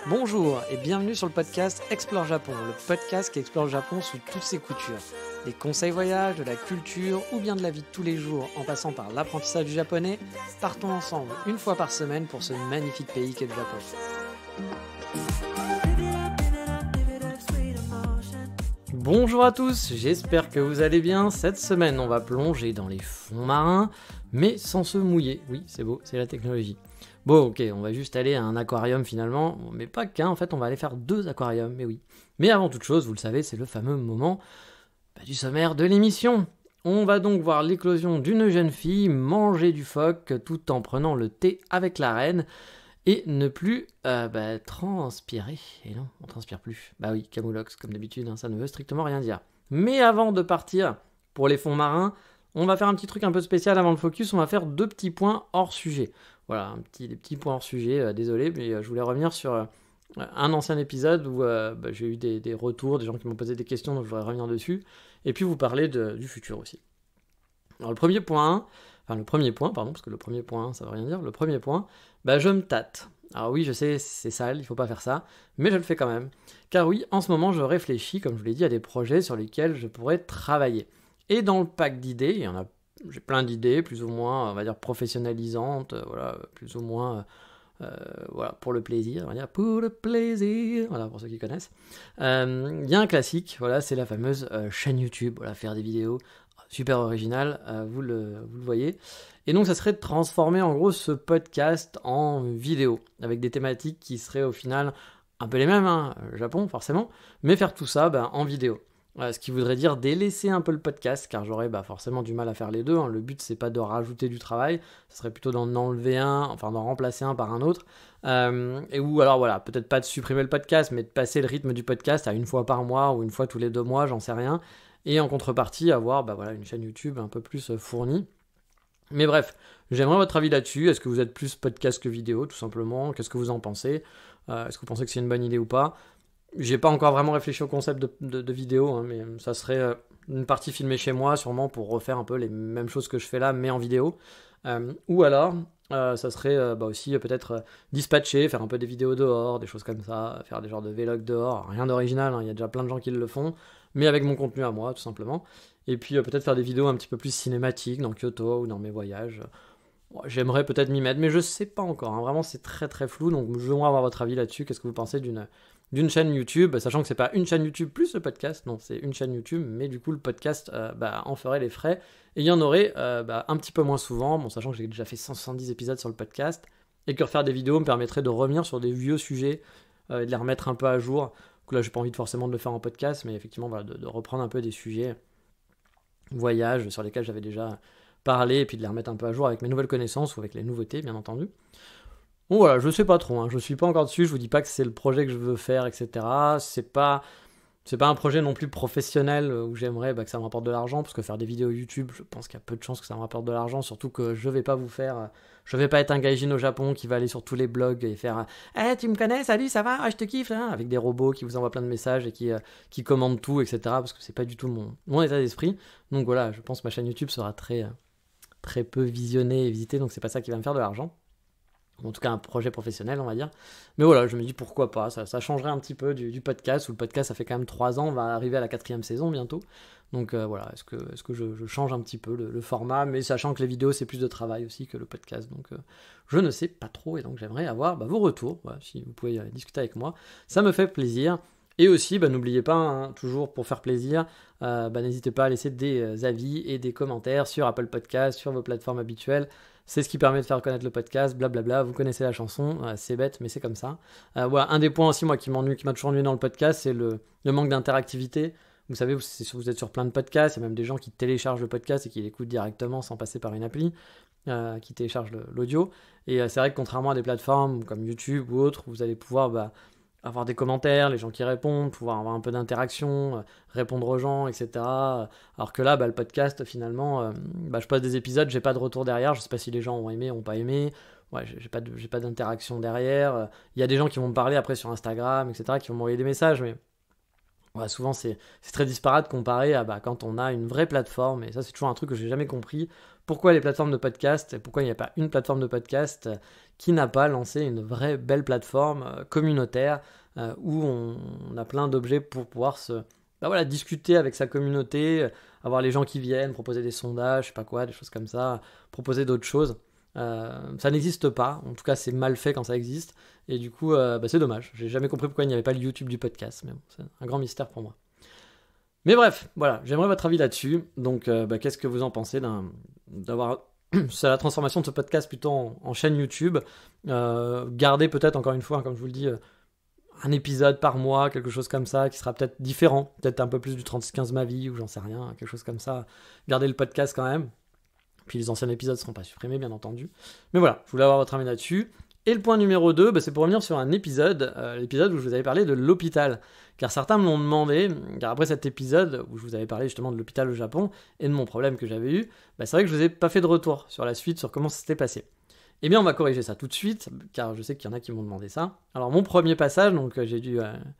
Bonjour et bienvenue sur le podcast Explore Japon, le podcast qui explore le Japon sous toutes ses coutures. Des conseils voyages, de la culture ou bien de la vie de tous les jours en passant par l'apprentissage du japonais, partons ensemble une fois par semaine pour ce magnifique pays qu'est le Japon. Bonjour à tous, j'espère que vous allez bien. Cette semaine, on va plonger dans les fonds marins, mais sans se mouiller. Oui, c'est beau, c'est la technologie. Bon, ok, on va juste aller à un aquarium finalement, mais pas qu'un, en fait, on va aller faire 2 aquariums, mais oui. Mais avant toute chose, vous le savez, c'est le fameux moment du sommaire de l'émission. On va donc voir l'éclosion d'une jeune fille manger du phoque tout en prenant le thé avec la reine et ne plus transpirer. Et non, on transpire plus. Bah oui, Camoulox, comme d'habitude, hein, ça ne veut strictement rien dire. Mais avant de partir pour les fonds marins, on va faire un petit truc un peu spécial avant le focus, on va faire 2 petits points hors sujet. Voilà, des petits points hors sujet, désolé, mais je voulais revenir sur un ancien épisode où j'ai eu des retours, des gens qui m'ont posé des questions, donc je voudrais revenir dessus, et puis vous parler du futur aussi. Alors le premier point, parce que le premier point, ça veut rien dire, le premier point, je me tâte. Alors oui, je sais, c'est sale, il faut pas faire ça, mais je le fais quand même. Car oui, en ce moment, je réfléchis, comme je vous l'ai dit, à des projets sur lesquels je pourrais travailler. Et dans le pack d'idées, j'ai plein d'idées, plus ou moins, on va dire, professionnalisantes, plus ou moins, pour le plaisir, on va dire, pour le plaisir, voilà, pour ceux qui connaissent. Il y a un classique, voilà, c'est la fameuse chaîne YouTube, voilà, faire des vidéos, super original, vous le voyez. Et donc, ça serait de transformer, en gros, ce podcast en vidéo, avec des thématiques qui seraient, au final, un peu les mêmes, hein, Japon, forcément, mais faire tout ça en vidéo. Ce qui voudrait dire délaisser un peu le podcast, car j'aurais forcément du mal à faire les deux. Hein. Le but, c'est pas de rajouter du travail, ce serait plutôt d'en enlever un, enfin d'en remplacer un par un autre. Peut-être pas de supprimer le podcast, mais de passer le rythme du podcast à une fois par mois ou une fois tous les 2 mois, j'en sais rien. Et en contrepartie, avoir une chaîne YouTube un peu plus fournie. Mais bref, j'aimerais votre avis là-dessus. Est-ce que vous êtes plus podcast que vidéo, tout simplement? Qu'est-ce que vous en pensez? Est-ce que vous pensez que c'est une bonne idée ou pas? J'ai pas encore vraiment réfléchi au concept de vidéo, hein, mais ça serait une partie filmée chez moi, sûrement pour refaire un peu les mêmes choses que je fais là, mais en vidéo. Ou alors, ça serait aussi peut-être dispatcher, faire un peu des vidéos dehors, des choses comme ça, faire des genres de vlogs dehors. Rien d'original, hein, il y a déjà plein de gens qui le font, mais avec mon contenu à moi, tout simplement. Et puis peut-être faire des vidéos un petit peu plus cinématiques dans Kyoto ou dans mes voyages. J'aimerais peut-être m'y mettre, mais je sais pas encore. Hein. Vraiment, c'est très très flou, donc je voudrais avoir votre avis là-dessus. Qu'est-ce que vous pensez d'une chaîne YouTube, sachant que c'est pas une chaîne YouTube plus le podcast, non, c'est une chaîne YouTube, mais du coup le podcast en ferait les frais, et il y en aurait un petit peu moins souvent, bon, sachant que j'ai déjà fait 170 épisodes sur le podcast, et que refaire des vidéos me permettrait de revenir sur des vieux sujets, et de les remettre un peu à jour. Donc là, j'ai pas envie forcément de le faire en podcast, mais effectivement, de reprendre un peu des sujets, voyages, sur lesquels j'avais déjà parlé, et puis de les remettre un peu à jour avec mes nouvelles connaissances, ou avec les nouveautés, bien entendu. Bon voilà, je sais pas trop, hein, je suis pas encore dessus, je vous dis pas que c'est le projet que je veux faire, etc. C'est pas un projet non plus professionnel où j'aimerais que ça me rapporte de l'argent, parce que faire des vidéos YouTube, je pense qu'il y a peu de chances que ça me rapporte de l'argent, surtout que je vais pas être un gaijin au Japon qui va aller sur tous les blogs et faire hey, tu me connais, salut, ça va, ah, je te kiffe, hein, avec des robots qui vous envoient plein de messages et qui commandent tout, etc. Parce que c'est pas du tout mon état d'esprit. Donc voilà, je pense que ma chaîne YouTube sera très, très peu visionnée et visitée, donc c'est pas ça qui va me faire de l'argent. En tout cas un projet professionnel, on va dire. Mais voilà, je me dis pourquoi pas, ça changerait un petit peu du podcast, où le podcast ça fait quand même 3 ans, on va arriver à la 4e saison bientôt. Donc est-ce que je change un petit peu le format, mais sachant que les vidéos c'est plus de travail aussi que le podcast, donc je ne sais pas trop, et donc j'aimerais avoir vos retours, si vous pouvez discuter avec moi, ça me fait plaisir. Et aussi, n'oubliez pas, hein, toujours pour faire plaisir, n'hésitez pas à laisser des avis et des commentaires sur Apple Podcast, sur vos plateformes habituelles. C'est ce qui permet de faire connaître le podcast, blablabla, vous connaissez la chanson, c'est bête, mais c'est comme ça. Un des points aussi, moi, qui m'a toujours ennuyé dans le podcast, c'est le manque d'interactivité. Vous savez, vous êtes sur plein de podcasts, il y a même des gens qui téléchargent le podcast et qui l'écoutent directement sans passer par une appli, qui téléchargent l'audio. Et c'est vrai que contrairement à des plateformes comme YouTube ou autres, vous allez pouvoir avoir des commentaires, les gens qui répondent, pouvoir avoir un peu d'interaction, répondre aux gens, etc. Alors que là, le podcast, finalement, je poste des épisodes, j'ai pas de retour derrière, je sais pas si les gens ont aimé, ont pas aimé, j'ai pas d'interaction derrière. Il y a des gens qui vont me parler après sur Instagram, etc., qui vont m'envoyer des messages, mais souvent c'est très disparate comparé à quand on a une vraie plateforme, et ça c'est toujours un truc que j'ai jamais compris, pourquoi les plateformes de podcast, pourquoi il n'y a pas une plateforme de podcast qui n'a pas lancé une vraie belle plateforme communautaire où on a plein d'objets pour pouvoir discuter avec sa communauté, avoir les gens qui viennent, proposer des sondages, je sais pas quoi, des choses comme ça, proposer d'autres choses. Ça n'existe pas, en tout cas c'est mal fait quand ça existe, et du coup c'est dommage. J'ai jamais compris pourquoi il n'y avait pas le YouTube du podcast, mais bon, c'est un grand mystère pour moi. Mais bref, voilà, j'aimerais votre avis là-dessus. Donc qu'est-ce que vous en pensez d'avoir c'est la transformation de ce podcast plutôt en chaîne YouTube, garder peut-être encore une fois, comme je vous le dis, un épisode par mois, quelque chose comme ça, qui sera peut-être différent, peut-être un peu plus du 36-15 ma vie, ou j'en sais rien, quelque chose comme ça. Garder le podcast quand même. Puis les anciens épisodes ne seront pas supprimés, bien entendu. Mais voilà, je voulais avoir votre avis là-dessus. Et le point numéro 2, c'est pour revenir sur un épisode, l'épisode où je vous avais parlé de l'hôpital. Car certains me l'ont demandé, car après cet épisode où je vous avais parlé justement de l'hôpital au Japon et de mon problème que j'avais eu, c'est vrai que je vous ai pas fait de retour sur la suite, sur comment ça s'était passé. Eh bien, on va corriger ça tout de suite, car je sais qu'il y en a qui m'ont demandé ça. Alors, mon premier passage, donc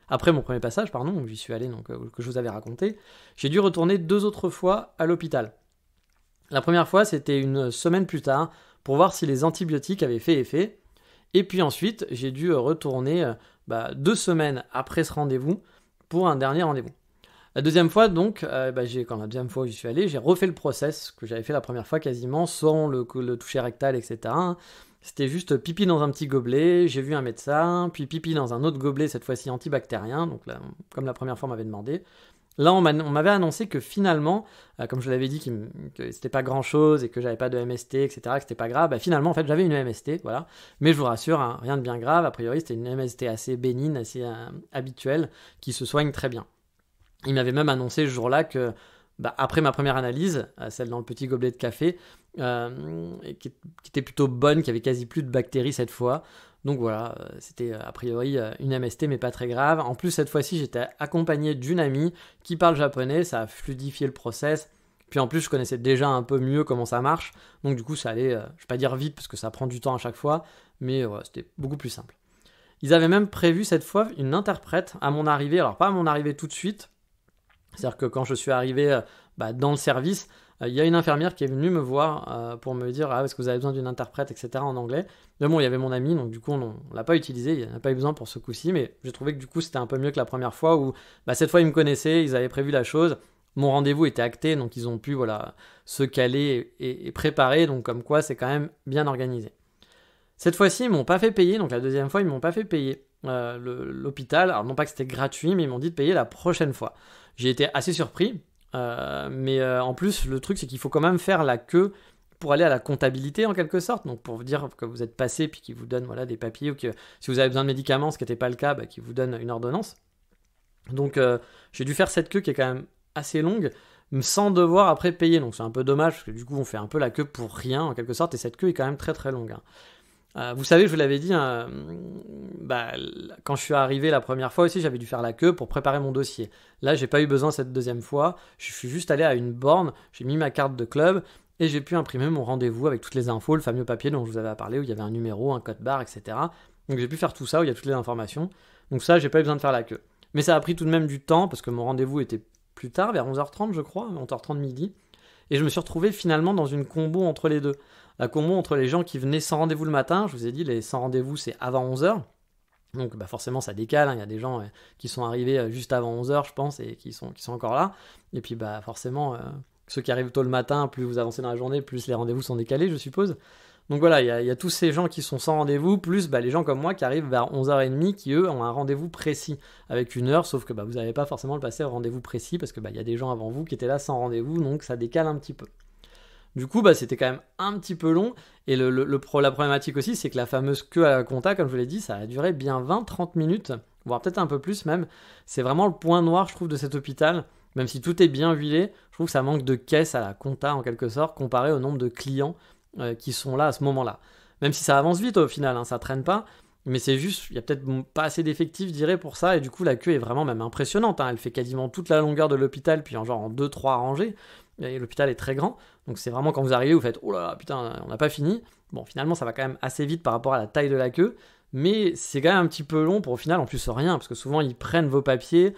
après mon premier passage, pardon, où j'y suis allé, donc que je vous avais raconté, j'ai dû retourner 2 autres fois à l'hôpital. La première fois, c'était une semaine plus tard, pour voir si les antibiotiques avaient fait effet. Et puis ensuite, j'ai dû retourner 2 semaines après ce rendez-vous pour un dernier rendez-vous. La deuxième fois, donc, quand la deuxième fois où j'y suis allé, j'ai refait le process que j'avais fait la première fois quasiment, sans le toucher rectal, etc. C'était juste pipi dans un petit gobelet, j'ai vu un médecin, puis pipi dans un autre gobelet, cette fois-ci antibactérien, donc là, comme la première fois on m'avait demandé. Là, on m'avait annoncé que finalement, comme je l'avais dit, que c'était pas grand-chose et que j'avais pas de MST, etc., que c'était pas grave, finalement, en fait, j'avais une MST, voilà. Mais je vous rassure, hein, rien de bien grave. A priori, c'était une MST assez bénigne, assez habituelle, qui se soigne très bien. Il m'avait même annoncé ce jour-là que, après ma première analyse, celle dans le petit gobelet de café, qui était plutôt bonne, qui avait quasi plus de bactéries cette fois. Donc voilà, c'était a priori une MST, mais pas très grave. En plus, cette fois-ci, j'étais accompagné d'une amie qui parle japonais, ça a fluidifié le process. Puis en plus, je connaissais déjà un peu mieux comment ça marche. Donc du coup, ça allait, je ne vais pas dire vite, parce que ça prend du temps à chaque fois, mais c'était beaucoup plus simple. Ils avaient même prévu cette fois une interprète à mon arrivée. Alors pas à mon arrivée tout de suite, c'est-à-dire que quand je suis arrivé dans le service, il y a une infirmière qui est venue me voir pour me dire est-ce que vous avez besoin d'une interprète, etc. en anglais. Mais bon, il y avait mon ami, donc du coup, on ne l'a pas utilisé, il n'y en a pas eu besoin pour ce coup-ci, mais j'ai trouvé que du coup, c'était un peu mieux que la première fois où cette fois, ils me connaissaient, ils avaient prévu la chose. Mon rendez-vous était acté, donc ils ont pu se caler et préparer, donc comme quoi, c'est quand même bien organisé. Cette fois-ci, ils ne m'ont pas fait payer, donc la deuxième fois, ils ne m'ont pas fait payer l'hôpital. Alors non pas que c'était gratuit, mais ils m'ont dit de payer la prochaine fois. J'ai été assez surpris. Mais en plus, le truc, c'est qu'il faut quand même faire la queue pour aller à la comptabilité en quelque sorte, donc pour vous dire que vous êtes passé puis qu'ils vous donnent des papiers, ou que si vous avez besoin de médicaments, ce qui n'était pas le cas, qu'ils vous donnent une ordonnance. Donc j'ai dû faire cette queue qui est quand même assez longue, sans devoir après payer, donc c'est un peu dommage, parce que du coup on fait un peu la queue pour rien en quelque sorte, et cette queue est quand même très très longue. Vous savez, je vous l'avais dit, quand je suis arrivé la première fois aussi, j'avais dû faire la queue pour préparer mon dossier. Là, j'ai pas eu besoin cette deuxième fois. Je suis juste allé à une borne, j'ai mis ma carte de club et j'ai pu imprimer mon rendez-vous avec toutes les infos, le fameux papier dont je vous avais parlé, où il y avait un numéro, un code barre, etc. Donc j'ai pu faire tout ça, où il y a toutes les informations. Donc ça, j'ai pas eu besoin de faire la queue. Mais ça a pris tout de même du temps, parce que mon rendez-vous était plus tard, vers 11h30 je crois, 11h30 midi. Et je me suis retrouvé finalement dans une combo entre les deux. La combo entre les gens qui venaient sans rendez-vous le matin, je vous ai dit, les sans rendez-vous c'est avant 11h. Donc forcément ça décale, il y a des gens qui sont arrivés juste avant 11h je pense, et qui sont encore là. Et puis forcément, ceux qui arrivent tôt le matin, plus vous avancez dans la journée, plus les rendez-vous sont décalés je suppose. Donc voilà, il y a tous ces gens qui sont sans rendez-vous, plus les gens comme moi qui arrivent vers 11h30, qui eux ont un rendez-vous précis, avec une heure, sauf que vous n'avez pas forcément le passer au rendez-vous précis, parce que y a des gens avant vous qui étaient là sans rendez-vous, donc ça décale un petit peu. Du coup, c'était quand même un petit peu long, et la problématique aussi, c'est que la fameuse queue à la compta, comme je vous l'ai dit, ça a duré bien 20-30 minutes, voire peut-être un peu plus même. C'est vraiment le point noir, je trouve, de cet hôpital. Même si tout est bien huilé, je trouve que ça manque de caisse à la compta, en quelque sorte, comparé au nombre de clients qui sont là à ce moment-là. Même si ça avance vite au final, ça traîne pas, mais c'est juste, il y a peut-être pas assez d'effectifs, je dirais, pour ça, et du coup la queue est vraiment même impressionnante, elle fait quasiment toute la longueur de l'hôpital, puis en 2-3 rangées, et l'hôpital est très grand, donc c'est vraiment quand vous arrivez, vous faites « Oh là là, putain, on n'a pas fini ». Bon, finalement ça va quand même assez vite par rapport à la taille de la queue, mais c'est quand même un petit peu long pour au final, en plus rien, parce que souvent ils prennent vos papiers,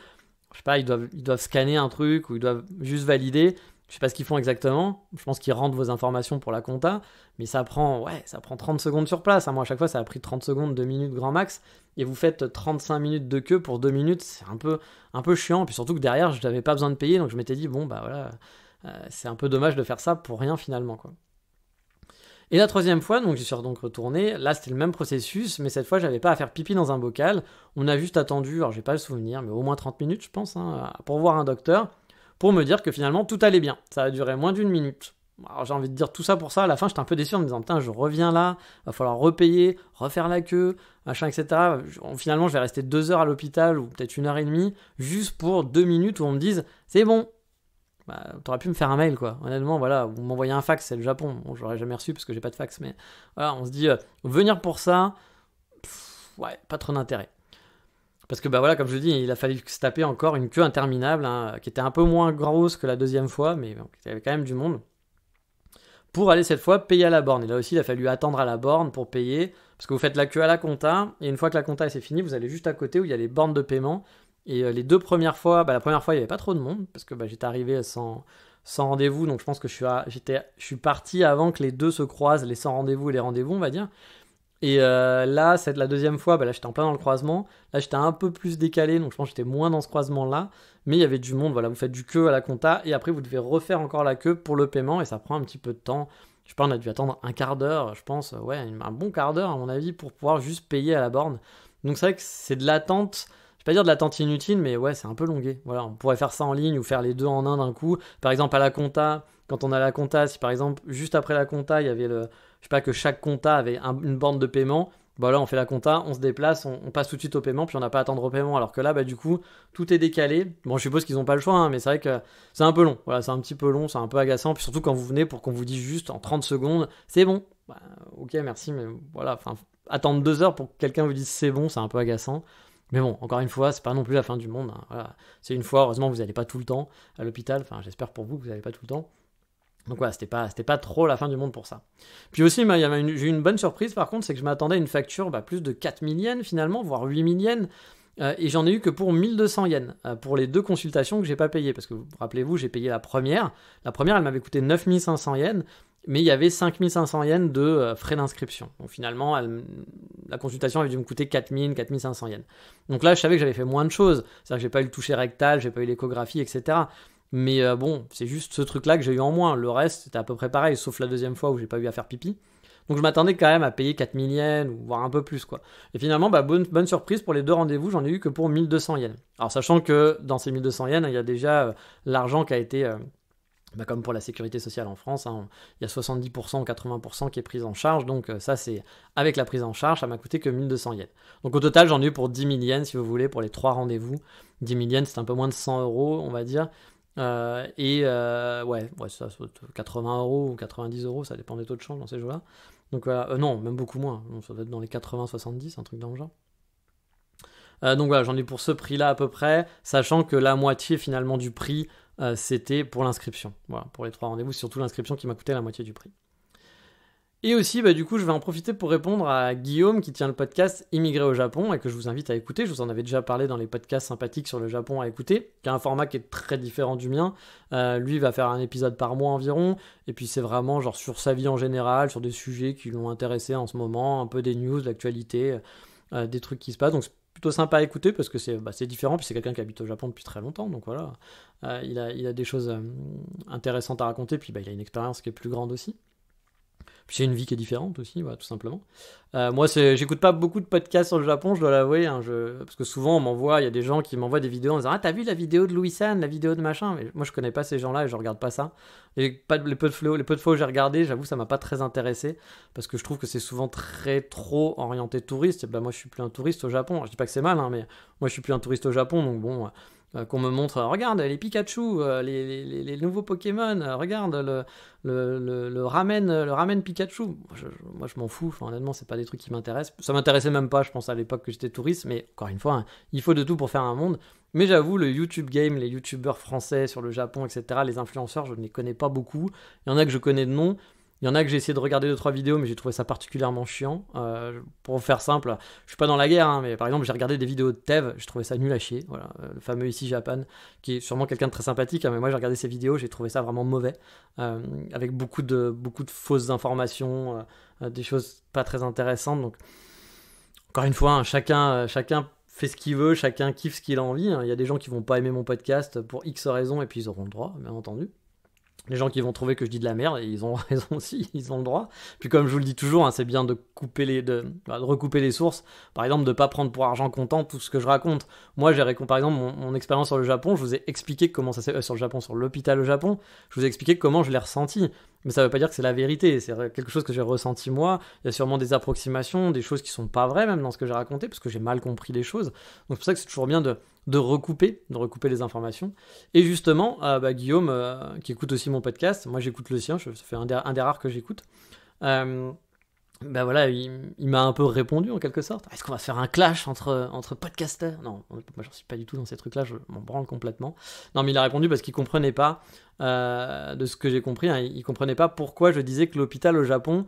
je sais pas, ils doivent scanner un truc, ou ils doivent juste valider. Je sais pas ce qu'ils font exactement. Je pense qu'ils rentrent vos informations pour la compta, mais ça prend 30 secondes sur place. Moi, à chaque fois, ça a pris 30 secondes, 2 minutes grand max, et vous faites 35 minutes de queue pour 2 minutes. C'est un peu chiant. Puis surtout que derrière, je n'avais pas besoin de payer, donc je m'étais dit, bon, bah voilà, c'est un peu dommage de faire ça pour rien finalement, quoi. Et la troisième fois, donc j'y suis donc retourné. Là, c'était le même processus, mais cette fois, j'avais pas à faire pipi dans un bocal. On a juste attendu, alors j'ai pas le souvenir, mais au moins 30 minutes, je pense, pour voir un docteur, pour me dire que finalement, tout allait bien. Ça a duré moins d'1 minute. Alors j'ai envie de dire tout ça pour ça. À la fin, j'étais un peu déçu en me disant, putain, je reviens là, va falloir repayer, refaire la queue, machin, etc. Finalement, je vais rester 2 heures à l'hôpital, ou peut-être 1 heure et demie, juste pour 2 minutes où on me dise, c'est bon. Bah, t'aurais pu me faire un mail, quoi. Honnêtement, voilà, vous m'envoyez un fax, c'est le Japon. Bon, je l'aurais jamais reçu parce que j'ai pas de fax, mais voilà, on se dit, venir pour ça, ouais, pas trop d'intérêt. Parce que, bah voilà, comme je le dis, il a fallu se taper encore une queue interminable, qui était un peu moins grosse que la deuxième fois, mais bon, il y avait quand même du monde, pour aller cette fois payer à la borne. Et là aussi, il a fallu attendre à la borne pour payer, parce que vous faites la queue à la compta, et une fois que la compta c'est fini, vous allez juste à côté où il y a les bornes de paiement. Et les 2 premières fois, la première fois il n'y avait pas trop de monde parce que j'étais arrivé sans rendez-vous, donc je pense que je suis parti avant que les deux se croisent, les sans rendez-vous et les rendez-vous, on va dire. Et là, c'est la deuxième fois, là j'étais en plein dans le croisement, là j'étais un peu plus décalé, donc je pense que j'étais moins dans ce croisement-là, mais il y avait du monde, voilà, vous faites du queue à la compta, et après vous devez refaire encore la queue pour le paiement, et ça prend un petit peu de temps. Je sais pas, on a dû attendre un quart d'heure, je pense, ouais, un bon quart d'heure à mon avis, pour pouvoir juste payer à la borne. Donc c'est vrai que c'est de l'attente. Je vais pas dire de l'attente inutile, mais ouais, c'est un peu longué. Voilà, on pourrait faire ça en ligne ou faire les deux en un d'un coup. Par exemple, à la compta, quand on a la compta, si par exemple, juste après la compta, il y avait je sais pas, que chaque compta avait une borne de paiement, là, on fait la compta, on se déplace, on passe tout de suite au paiement, puis on n'a pas à attendre au paiement. Alors que là, du coup, tout est décalé. Bon, je suppose qu'ils n'ont pas le choix, mais c'est vrai que c'est un peu long. Voilà, c'est un petit peu long, c'est un peu agaçant. Puis surtout quand vous venez pour qu'on vous dise juste en 30 secondes, c'est bon. Ok, merci, mais voilà, attendre 2 heures pour que quelqu'un vous dise c'est bon, c'est un peu agaçant. Mais bon, encore une fois, c'est pas non plus la fin du monde. Voilà. C'est une fois, heureusement, vous n'allez pas tout le temps à l'hôpital. Enfin, j'espère pour vous que vous n'allez pas tout le temps. Donc voilà, c'était pas trop la fin du monde pour ça. Puis aussi, j'ai eu une bonne surprise par contre, c'est que je m'attendais à une facture plus de 4000 yens finalement, voire 8000 yens. Et j'en ai eu que pour 1200 yens pour les 2 consultations que j'ai pas payées. Parce que rappelez-vous, j'ai payé la première. La première, elle m'avait coûté 9500 yens. Mais il y avait 5500 yens de frais d'inscription. Donc finalement, la consultation avait dû me coûter 4000, 4500 yens. Donc là, je savais que j'avais fait moins de choses. C'est-à-dire que j'ai pas eu le toucher rectal, j'ai pas eu l'échographie, etc. Mais bon, c'est juste ce truc-là que j'ai eu en moins. Le reste, c'était à peu près pareil, sauf la deuxième fois où j'ai pas eu à faire pipi. Donc je m'attendais quand même à payer 4000 yens, ou voire un peu plus, quoi. Et finalement, bonne surprise, pour les 2 rendez-vous, j'en ai eu que pour 1200 yens. Alors sachant que dans ces 1200 yens, il y a déjà l'argent qui a été... comme pour la sécurité sociale en France, il y a 70% ou 80% qui est prise en charge, donc ça c'est avec la prise en charge, ça m'a coûté que 1200 yens. Donc au total j'en ai eu pour 10 000 yens si vous voulez, pour les 3 rendez-vous. 10 000 yens c'est un peu moins de 100 € on va dire, ouais, ça 80 € ou 90 €, ça dépend des taux de change dans ces jours-là. Donc voilà, non, même beaucoup moins, ça doit être dans les 80-70, un truc dans le genre. Donc voilà, j'en ai pour ce prix-là à peu près, sachant que la moitié finalement du prix, c'était pour l'inscription. Voilà, pour les 3 rendez-vous, c'est surtout l'inscription qui m'a coûté la moitié du prix. Et aussi, du coup, je vais en profiter pour répondre à Guillaume qui tient le podcast Immigré au Japon et que je vous invite à écouter. Je vous en avais déjà parlé dans les podcasts sympathiques sur le Japon à écouter, qui a un format qui est très différent du mien. Lui va faire un épisode par mois environ, et puis c'est vraiment genre sur sa vie en général, sur des sujets qui l'ont intéressé en ce moment, un peu des news, de l'actualité, des trucs qui se passent. Donc c'est plutôt sympa à écouter parce que c'est différent, puis c'est quelqu'un qui habite au Japon depuis très longtemps, donc voilà, il a des choses intéressantes à raconter, puis il a une expérience qui est plus grande aussi. Puis j'ai une vie qui est différente aussi, voilà, tout simplement. Moi, j'écoute pas beaucoup de podcasts sur le Japon, je dois l'avouer, parce que souvent il y a des gens qui m'envoient des vidéos en disant « Ah, t'as vu la vidéo de Louis-san, la vidéo de machin ?» Mais moi, je connais pas ces gens-là et je regarde pas ça. Et les peu de fois où j'ai regardé, j'avoue, ça m'a pas très intéressé, parce que je trouve que c'est souvent trop orienté touriste. Et moi, je suis plus un touriste au Japon. Je dis pas que c'est mal, mais moi, je suis plus un touriste au Japon, donc bon... qu'on me montre, regarde les Pikachu, les nouveaux Pokémon, regarde le ramen Pikachu. Moi je m'en fous, honnêtement c'est pas des trucs qui m'intéressent. Ça m'intéressait même pas, je pense, à l'époque que j'étais touriste, mais encore une fois, il faut de tout pour faire un monde. Mais j'avoue, le YouTube game, les youtubeurs français sur le Japon, etc., les influenceurs, je ne les connais pas beaucoup. Il y en a que je connais de nom, Il y en a que j'ai essayé de regarder 2-3 vidéos, mais j'ai trouvé ça particulièrement chiant. Pour faire simple, je suis pas dans la guerre, hein, mais par exemple, j'ai regardé des vidéos de Tev, j'ai trouvé ça nul à chier. Voilà, le fameux ici Japan, qui est sûrement quelqu'un de très sympathique, hein, mais moi j'ai regardé ses vidéos, j'ai trouvé ça vraiment mauvais, avec beaucoup de fausses informations, des choses pas très intéressantes. Donc, encore une fois, hein, chacun fait ce qu'il veut, chacun kiffe ce qu'il a envie. Hein. Il y a des gens qui vont pas aimer mon podcast pour X raisons, et puis ils auront le droit, bien entendu. Les gens qui vont trouver que je dis de la merde, et ils ont raison aussi, ils ont le droit. Puis comme je vous le dis toujours, hein, c'est bien de recouper les sources. Par exemple, de ne pas prendre pour argent comptant tout ce que je raconte. Moi, par exemple, mon expérience sur le Japon, je vous ai expliqué comment ça s'est... sur l'hôpital au Japon, je vous ai expliqué comment je l'ai ressenti. Mais ça ne veut pas dire que c'est la vérité, c'est quelque chose que j'ai ressenti moi. Il y a sûrement des approximations, des choses qui sont pas vraies même dans ce que j'ai raconté, parce que j'ai mal compris les choses. Donc c'est pour ça que c'est toujours bien de recouper les informations. Et justement, Guillaume, qui écoute aussi mon podcast, moi j'écoute le sien, ça fait un des rares que j'écoute, voilà, il m'a un peu répondu en quelque sorte. Est-ce qu'on va faire un clash entre podcasters? Non, moi j'en suis pas du tout dans ces trucs-là, je m'en branle complètement. Non, mais il a répondu parce qu'il comprenait pas, de ce que j'ai compris, hein, il comprenait pas pourquoi je disais que l'hôpital au Japon,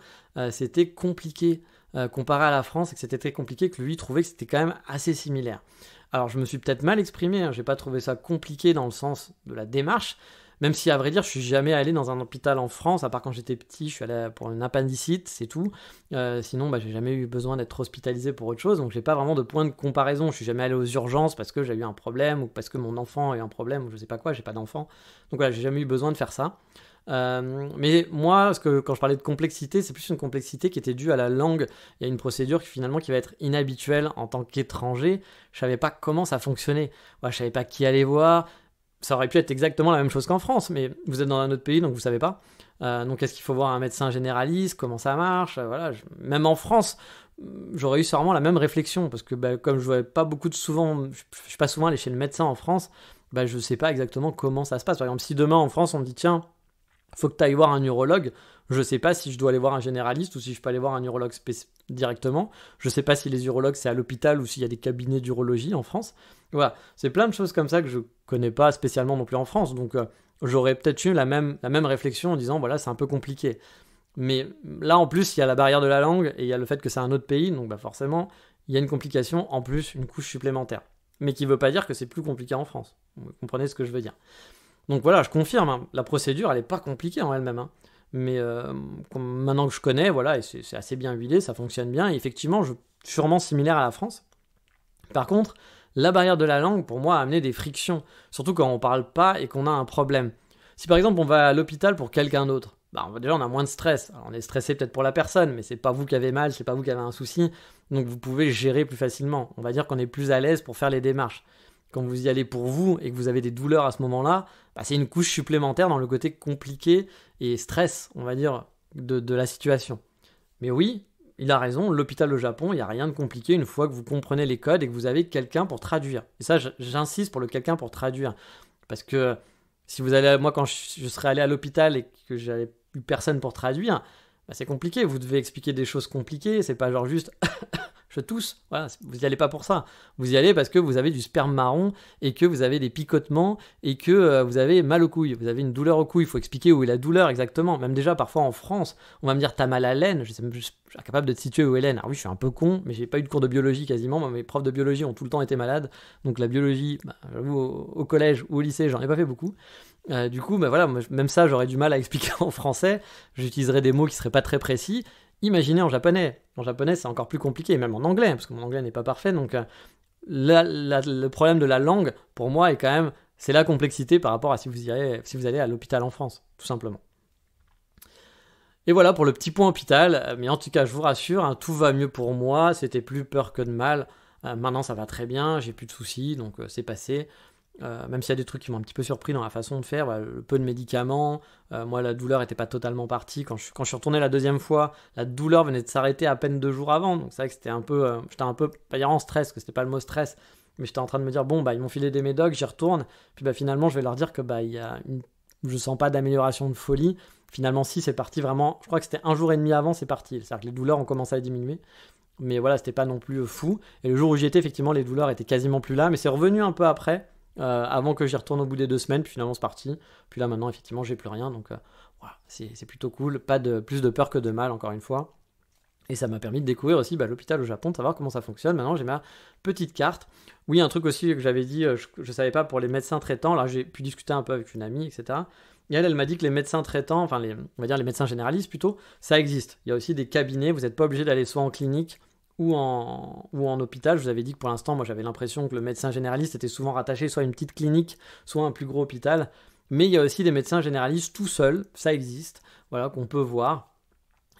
c'était compliqué comparé à la France, et que c'était très compliqué, que lui trouvait que c'était quand même assez similaire. Alors je me suis peut-être mal exprimé, hein, j'ai pas trouvé ça compliqué dans le sens de la démarche, même si à vrai dire je suis jamais allé dans un hôpital en France, à part quand j'étais petit, je suis allé pour une appendicite, c'est tout. Sinon j'ai jamais eu besoin d'être hospitalisé pour autre chose, donc j'ai pas vraiment de point de comparaison. Je suis jamais allé aux urgences parce que j'ai eu un problème, ou parce que mon enfant a eu un problème, ou je sais pas quoi, j'ai pas d'enfant. Donc voilà, j'ai jamais eu besoin de faire ça. Mais moi, quand je parlais de complexité, c'est plus une complexité qui était due à la langue. Il y a une procédure qui va être inhabituelle en tant qu'étranger. Je savais pas comment ça fonctionnait. Je savais pas qui aller voir. Ça aurait pu être exactement la même chose qu'en France, mais vous êtes dans un autre pays, donc vous savez pas. Donc est-ce qu'il faut voir un médecin généraliste? Comment ça marche? Même en France, j'aurais eu sûrement la même réflexion, parce que comme je suis pas souvent allé chez le médecin en France, je sais pas exactement comment ça se passe. Par exemple, si demain en France on me dit tiens, faut que tu ailles voir un urologue, je sais pas si je dois aller voir un généraliste ou si je peux aller voir un urologue directement. Je sais pas si les urologues c'est à l'hôpital ou s'il y a des cabinets d'urologie en France. Voilà, c'est plein de choses comme ça que je connais pas spécialement non plus en France, donc j'aurais peut-être eu la même réflexion en disant voilà, c'est un peu compliqué. Mais là en plus il y a la barrière de la langue et il y a le fait que c'est un autre pays, donc forcément il y a une complication en plus, une couche supplémentaire. Mais qui veut pas dire que c'est plus compliqué en France. Vous comprenez ce que je veux dire. Donc voilà, je confirme, hein, la procédure, elle n'est pas compliquée en elle-même. Hein. Mais maintenant que je connais, voilà, et c'est assez bien huilé, ça fonctionne bien. Et effectivement, sûrement similaire à la France. Par contre, la barrière de la langue, pour moi, a amené des frictions. Surtout quand on ne parle pas et qu'on a un problème. Si par exemple, on va à l'hôpital pour quelqu'un d'autre, déjà, on a moins de stress. Alors, on est stressé peut-être pour la personne, mais c'est pas vous qui avez mal, c'est pas vous qui avez un souci. Donc vous pouvez gérer plus facilement. On va dire qu'on est plus à l'aise pour faire les démarches. Quand vous y allez pour vous et que vous avez des douleurs à ce moment-là, c'est une couche supplémentaire dans le côté compliqué et stress, on va dire, de la situation. Mais oui, il a raison, l'hôpital au Japon, il n'y a rien de compliqué une fois que vous comprenez les codes et que vous avez quelqu'un pour traduire. Et ça, j'insiste pour le quelqu'un pour traduire. Parce que si vous allez, moi quand je serais allé à l'hôpital et que j'avais eu personne pour traduire, c'est compliqué, vous devez expliquer des choses compliquées, c'est pas genre juste... je tousse, voilà, vous n'y allez pas pour ça. Vous y allez parce que vous avez du sperme marron et que vous avez des picotements et que vous avez mal aux couilles, vous avez une douleur aux couilles. Il faut expliquer où est la douleur exactement. Même déjà, parfois en France, on va me dire t'as mal à l'aine, je suis incapable de te situer où est l'aine. Alors oui, je suis un peu con, mais j'ai pas eu de cours de biologie quasiment. Moi, mes profs de biologie ont tout le temps été malades, donc la biologie, j'avoue, au collège ou au lycée, j'en ai pas fait beaucoup. Du coup, voilà, même ça, j'aurais du mal à expliquer en français. J'utiliserais des mots qui seraient pas très précis. Imaginez en japonais. En japonais, c'est encore plus compliqué, même en anglais, parce que mon anglais n'est pas parfait. Donc, le problème de la langue, pour moi, est quand même, c'est la complexité par rapport à si vous allez à l'hôpital en France, tout simplement. Et voilà pour le petit point hôpital. Mais en tout cas, je vous rassure, hein, tout va mieux pour moi. C'était plus peur que de mal. Maintenant, ça va très bien. J'ai plus de soucis, donc c'est passé. Même s'il y a des trucs qui m'ont un petit peu surpris dans la façon de faire, le peu de médicaments, moi la douleur était pas totalement partie, quand je suis retourné la deuxième fois, la douleur venait de s'arrêter à peine 2 jours avant, donc c'est vrai que c'était j'étais un peu, pas dire en stress, que c'était pas le mot stress, mais j'étais en train de me dire bon ils m'ont filé des médocs, j'y retourne, puis finalement je vais leur dire que je sens pas d'amélioration de folie, finalement si c'est parti vraiment, je crois que c'était 1 jour et demi avant c'est parti, c'est-à-dire que les douleurs ont commencé à diminuer. Mais voilà, c'était pas non plus fou, et le jour où j'y étais, effectivement les douleurs étaient quasiment plus là, mais c'est revenu un peu après, avant que j'y retourne au bout des 2 semaines, puis finalement c'est parti. Puis là maintenant effectivement j'ai plus rien, donc Voilà, c'est plutôt cool, plus de peur que de mal, encore une fois. Et ça m'a permis de découvrir aussi l'hôpital au Japon, de savoir comment ça fonctionne. Maintenant, j'ai ma petite carte. Oui, un truc aussi que j'avais dit, je ne savais pas pour les médecins traitants. Là, j'ai pu discuter un peu avec une amie, etc. Et elle m'a dit que les médecins traitants, enfin, on va dire les médecins généralistes plutôt, ça existe. Il y a aussi des cabinets, vous n'êtes pas obligé d'aller soit en clinique ou en hôpital. Je vous avais dit que pour l'instant, moi, j'avais l'impression que le médecin généraliste était souvent rattaché soit à une petite clinique, soit à un plus gros hôpital. Mais il y a aussi des médecins généralistes tout seuls, ça existe, voilà, qu'on peut voir.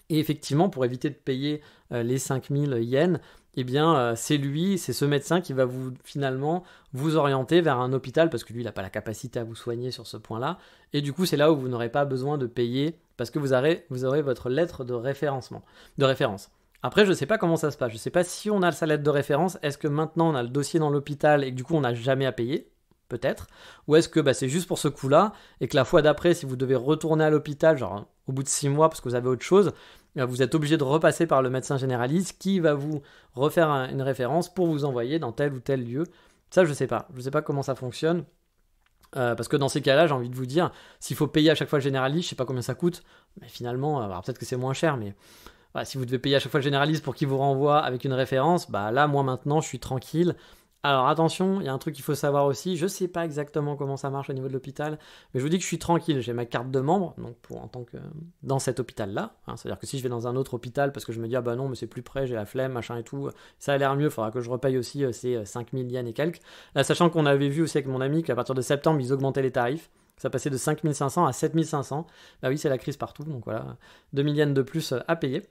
Et effectivement, pour éviter de payer les 5000 yens, eh bien, c'est ce médecin qui va finalement vous orienter vers un hôpital, parce que lui, il n'a pas la capacité à vous soigner sur ce point-là. Et du coup, c'est là où vous n'aurez pas besoin de payer, parce que vous aurez votre lettre de référence. Après, je ne sais pas comment ça se passe. Je ne sais pas si on a sa lettre de référence. Est-ce que maintenant, on a le dossier dans l'hôpital et que du coup, on n'a jamais à payer ? Peut-être. Ou est-ce que c'est juste pour ce coup-là et que la fois d'après, si vous devez retourner à l'hôpital, genre au bout de 6 mois parce que vous avez autre chose, vous êtes obligé de repasser par le médecin généraliste qui va vous refaire une référence pour vous envoyer dans tel ou tel lieu. Ça, je sais pas. Je sais pas comment ça fonctionne. Parce que dans ces cas-là, j'ai envie de vous dire, s'il faut payer à chaque fois le généraliste, je sais pas combien ça coûte, mais finalement, alors peut-être que c'est moins cher, mais voilà, si vous devez payer à chaque fois le généraliste pour qu'il vous renvoie avec une référence, là, moi maintenant, je suis tranquille. Alors attention, il y a un truc qu'il faut savoir aussi, je sais pas exactement comment ça marche au niveau de l'hôpital, mais je vous dis que je suis tranquille, j'ai ma carte de membre, donc en tant que dans cet hôpital-là, c'est-à-dire que si je vais dans un autre hôpital parce que je me dis non mais c'est plus près, j'ai la flemme, machin et tout, ça a l'air mieux, il faudra que je repaye aussi ces 5000 yens et quelques. Là, sachant qu'on avait vu aussi avec mon ami qu'à partir de septembre, ils augmentaient les tarifs, ça passait de 5500 à 7500, oui c'est la crise partout, donc voilà, 2000 yens de plus à payer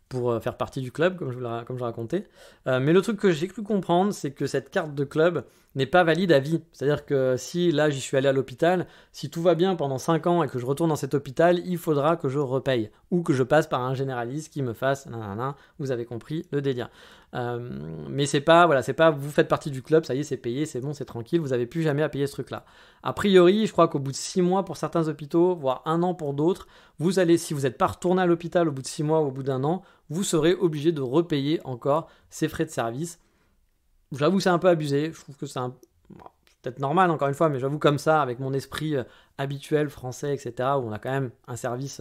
pour faire partie du club, comme je racontais. Mais le truc que j'ai cru comprendre, c'est que cette carte de club n'est pas valide à vie. C'est-à-dire que si là, j'y suis allé à l'hôpital, si tout va bien pendant 5 ans et que je retourne dans cet hôpital, il faudra que je repaye. Ou que je passe par un généraliste qui me fasse nanana, vous avez compris le délire. Mais c'est pas vous faites partie du club, ça y est, c'est payé, c'est bon, c'est tranquille, vous n'avez plus jamais à payer ce truc-là. A priori, je crois qu'au bout de 6 mois pour certains hôpitaux, voire 1 an pour d'autres, si vous n'êtes pas retourné à l'hôpital au bout de 6 mois ou au bout d'1 an, vous serez obligé de repayer encore ces frais de service. J'avoue que c'est un peu abusé, je trouve que c'est peut-être normal encore une fois, mais j'avoue comme ça, avec mon esprit habituel, français, etc., où on a quand même un service,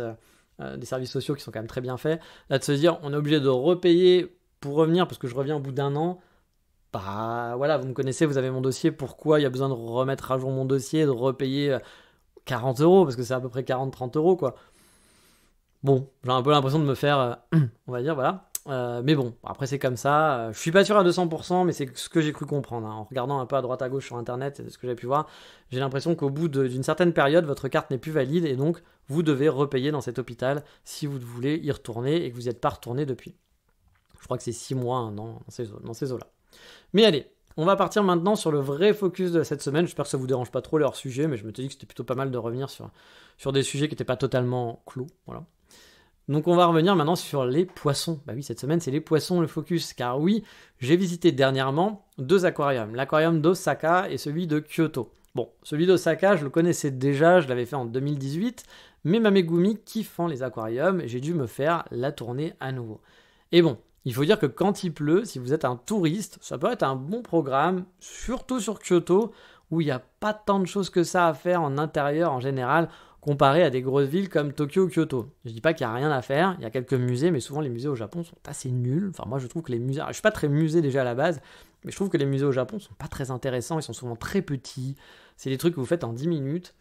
des services sociaux qui sont quand même très bien faits, là de se dire on est obligé de repayer pour revenir, parce que je reviens au bout d'1 an, voilà, vous me connaissez, vous avez mon dossier, pourquoi il y a besoin de remettre à jour mon dossier, de repayer 40 €, parce que c'est à peu près 40-30 € quoi. Bon, j'ai un peu l'impression de me faire, on va dire, voilà. Mais bon, après c'est comme ça. Je suis pas sûr à 200%, mais c'est ce que j'ai cru comprendre. En regardant un peu à droite à gauche sur internet, ce que j'ai pu voir, j'ai l'impression qu'au bout d'une certaine période, votre carte n'est plus valide et donc vous devez repayer dans cet hôpital si vous voulez y retourner et que vous n'y êtes pas retourné depuis. Je crois que c'est 6 mois, 1 an dans ces eaux-là. Mais allez, on va partir maintenant sur le vrai focus de cette semaine. J'espère que ça vous dérange pas trop leur sujet, mais je me suis dit que c'était plutôt pas mal de revenir sur des sujets qui n'étaient pas totalement clos. Voilà. Donc on va revenir maintenant sur les poissons. Oui, cette semaine c'est les poissons le focus, car oui, j'ai visité dernièrement 2 aquariums, l'aquarium d'Osaka et celui de Kyoto. Bon, celui d'Osaka, je le connaissais déjà, je l'avais fait en 2018, mais ma Megumi kiffant les aquariums, j'ai dû me faire la tournée à nouveau. Et bon, il faut dire que quand il pleut, si vous êtes un touriste, ça peut être un bon programme, surtout sur Kyoto, où il n'y a pas tant de choses que ça à faire en intérieur en général, comparé à des grosses villes comme Tokyo ou Kyoto. Je dis pas qu'il n'y a rien à faire, il y a quelques musées, mais souvent les musées au Japon sont assez nuls. Enfin, moi je trouve que les musées... Je suis pas très musée déjà à la base, mais je trouve que les musées au Japon sont pas très intéressants, ils sont souvent très petits. C'est des trucs que vous faites en 10 minutes.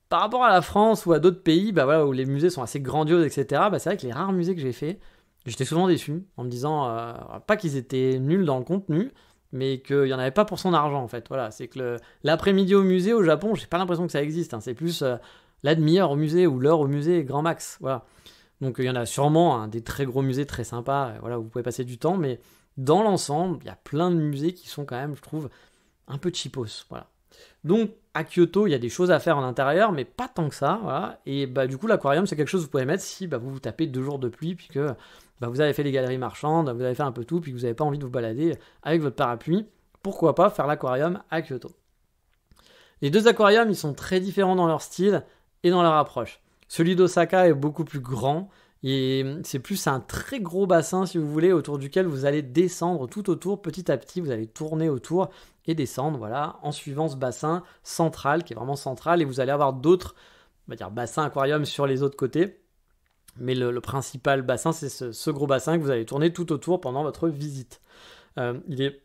Par rapport à la France ou à d'autres pays, où les musées sont assez grandioses, etc., c'est vrai que les rares musées que j'ai fait, j'étais souvent déçu, en me disant, pas qu'ils étaient nuls dans le contenu, mais qu'il n'y en avait pas pour son argent en fait. Voilà, c'est que l'après-midi au musée au Japon, j'ai pas l'impression que ça existe. C'est plus la demi-heure au musée ou l'heure au musée, grand max. Voilà. Donc il y en a sûrement des très gros musées très sympas, voilà, où vous pouvez passer du temps, mais dans l'ensemble, il y a plein de musées qui sont quand même, je trouve, un peu cheapos. Voilà. Donc à Kyoto, il y a des choses à faire en intérieur, mais pas tant que ça. Voilà. Et du coup, l'aquarium, c'est quelque chose que vous pouvez mettre si vous tapez 2 jours de pluie, puis que vous avez fait les galeries marchandes, vous avez fait un peu tout, puis que vous n'avez pas envie de vous balader avec votre parapluie. Pourquoi pas faire l'aquarium à Kyoto? Les 2 aquariums, ils sont très différents dans leur style et dans leur approche. Celui d'Osaka est beaucoup plus grand, et c'est plus un très gros bassin, si vous voulez, autour duquel vous allez descendre tout autour, petit à petit, vous allez tourner autour et descendre, voilà, en suivant ce bassin central, qui est vraiment central, et vous allez avoir d'autres va dire, bassin aquarium sur les autres côtés. Mais le principal bassin, c'est ce gros bassin que vous allez tourner tout autour pendant votre visite. Il est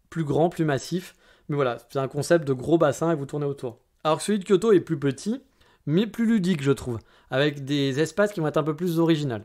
plus grand, plus massif. Mais voilà, c'est un concept de gros bassin et vous tournez autour. Alors que celui de Kyoto est plus petit, mais plus ludique, je trouve. Avec des espaces qui vont être un peu plus originaux.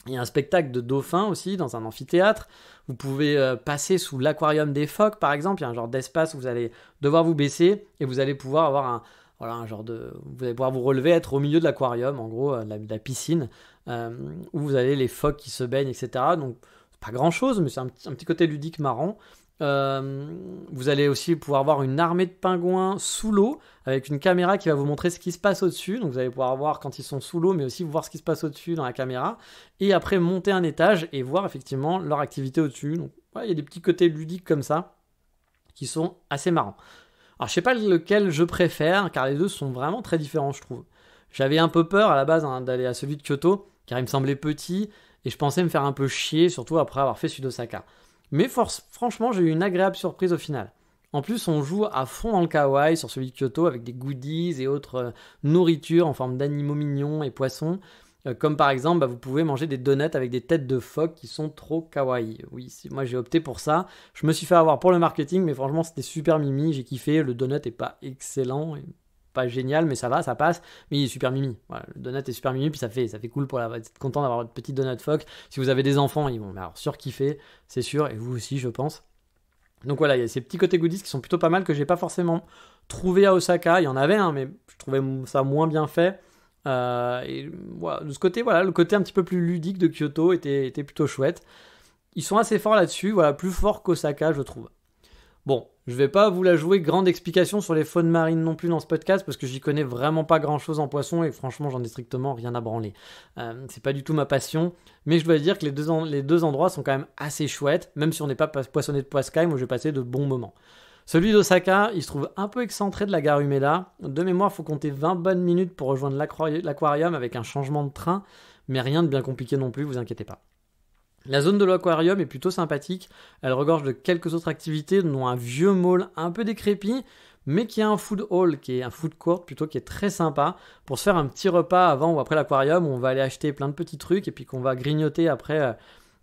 Il y a un spectacle de dauphins aussi dans un amphithéâtre. Vous pouvez passer sous l'aquarium des phoques, par exemple. Il y a un genre d'espace où vous allez devoir vous baisser et vous allez pouvoir avoir un genre de... Vous allez pouvoir vous relever, être au milieu de l'aquarium, en gros, de la piscine, où vous avez les phoques qui se baignent, etc. Donc, c'est pas grand-chose, mais c'est un petit côté ludique marrant. Vous allez aussi pouvoir voir une armée de pingouins sous l'eau avec une caméra qui va vous montrer ce qui se passe au-dessus. Donc vous allez pouvoir voir quand ils sont sous l'eau, mais aussi voir ce qui se passe au-dessus dans la caméra. Et après monter un étage et voir effectivement leur activité au-dessus. Donc il y a des petits côtés ludiques comme ça qui sont assez marrants. Alors je sais pas lequel je préfère car les deux sont vraiment très différents, je trouve. J'avais un peu peur à la base d'aller à celui de Kyoto car il me semblait petit et je pensais me faire un peu chier, surtout après avoir fait celui d'Osaka. Mais franchement, j'ai eu une agréable surprise au final. En plus, on joue à fond dans le kawaii sur celui de Kyoto avec des goodies et autres nourritures en forme d'animaux mignons et poissons. Comme par exemple, vous pouvez manger des donuts avec des têtes de phoque qui sont trop kawaii. Oui, moi j'ai opté pour ça. Je me suis fait avoir pour le marketing, mais franchement, c'était super mimi. J'ai kiffé. Le donut est pas excellent, pas génial, mais ça va, ça passe. Mais il est super mimi. Voilà, le donut est super mimi, puis ça fait cool pour être content d'avoir votre petit donut phoque. Si vous avez des enfants, ils vont alors surkiffer, c'est sûr, et vous aussi, je pense. Donc voilà, il y a ces petits côtés goodies qui sont plutôt pas mal que j'ai pas forcément trouvé à Osaka. Il y en avait un, mais je trouvais ça moins bien fait. Et voilà, de ce côté, voilà, le côté un petit peu plus ludique de Kyoto était plutôt chouette. Ils sont assez forts là-dessus, voilà, plus forts qu'Osaka, je trouve. Bon, je vais pas vous la jouer grande explication sur les faunes marines non plus dans ce podcast parce que j'y connais vraiment pas grand chose en poisson et franchement j'en ai strictement rien à branler. C'est pas du tout ma passion, mais je dois dire que les deux endroits sont quand même assez chouettes, même si on n'est pas poissonné de Poiscaille, moi j'ai passé de bons moments. Celui d'Osaka, il se trouve un peu excentré de la gare Umeda. De mémoire, il faut compter 20 bonnes minutes pour rejoindre l'aquarium avec un changement de train, mais rien de bien compliqué non plus, vous inquiétez pas. La zone de l'aquarium est plutôt sympathique, elle regorge de quelques autres activités, dont un vieux mall un peu décrépit, mais qui a un food hall, qui est un food court plutôt, qui est très sympa, pour se faire un petit repas avant ou après l'aquarium, où on va aller acheter plein de petits trucs, et puis qu'on va grignoter après.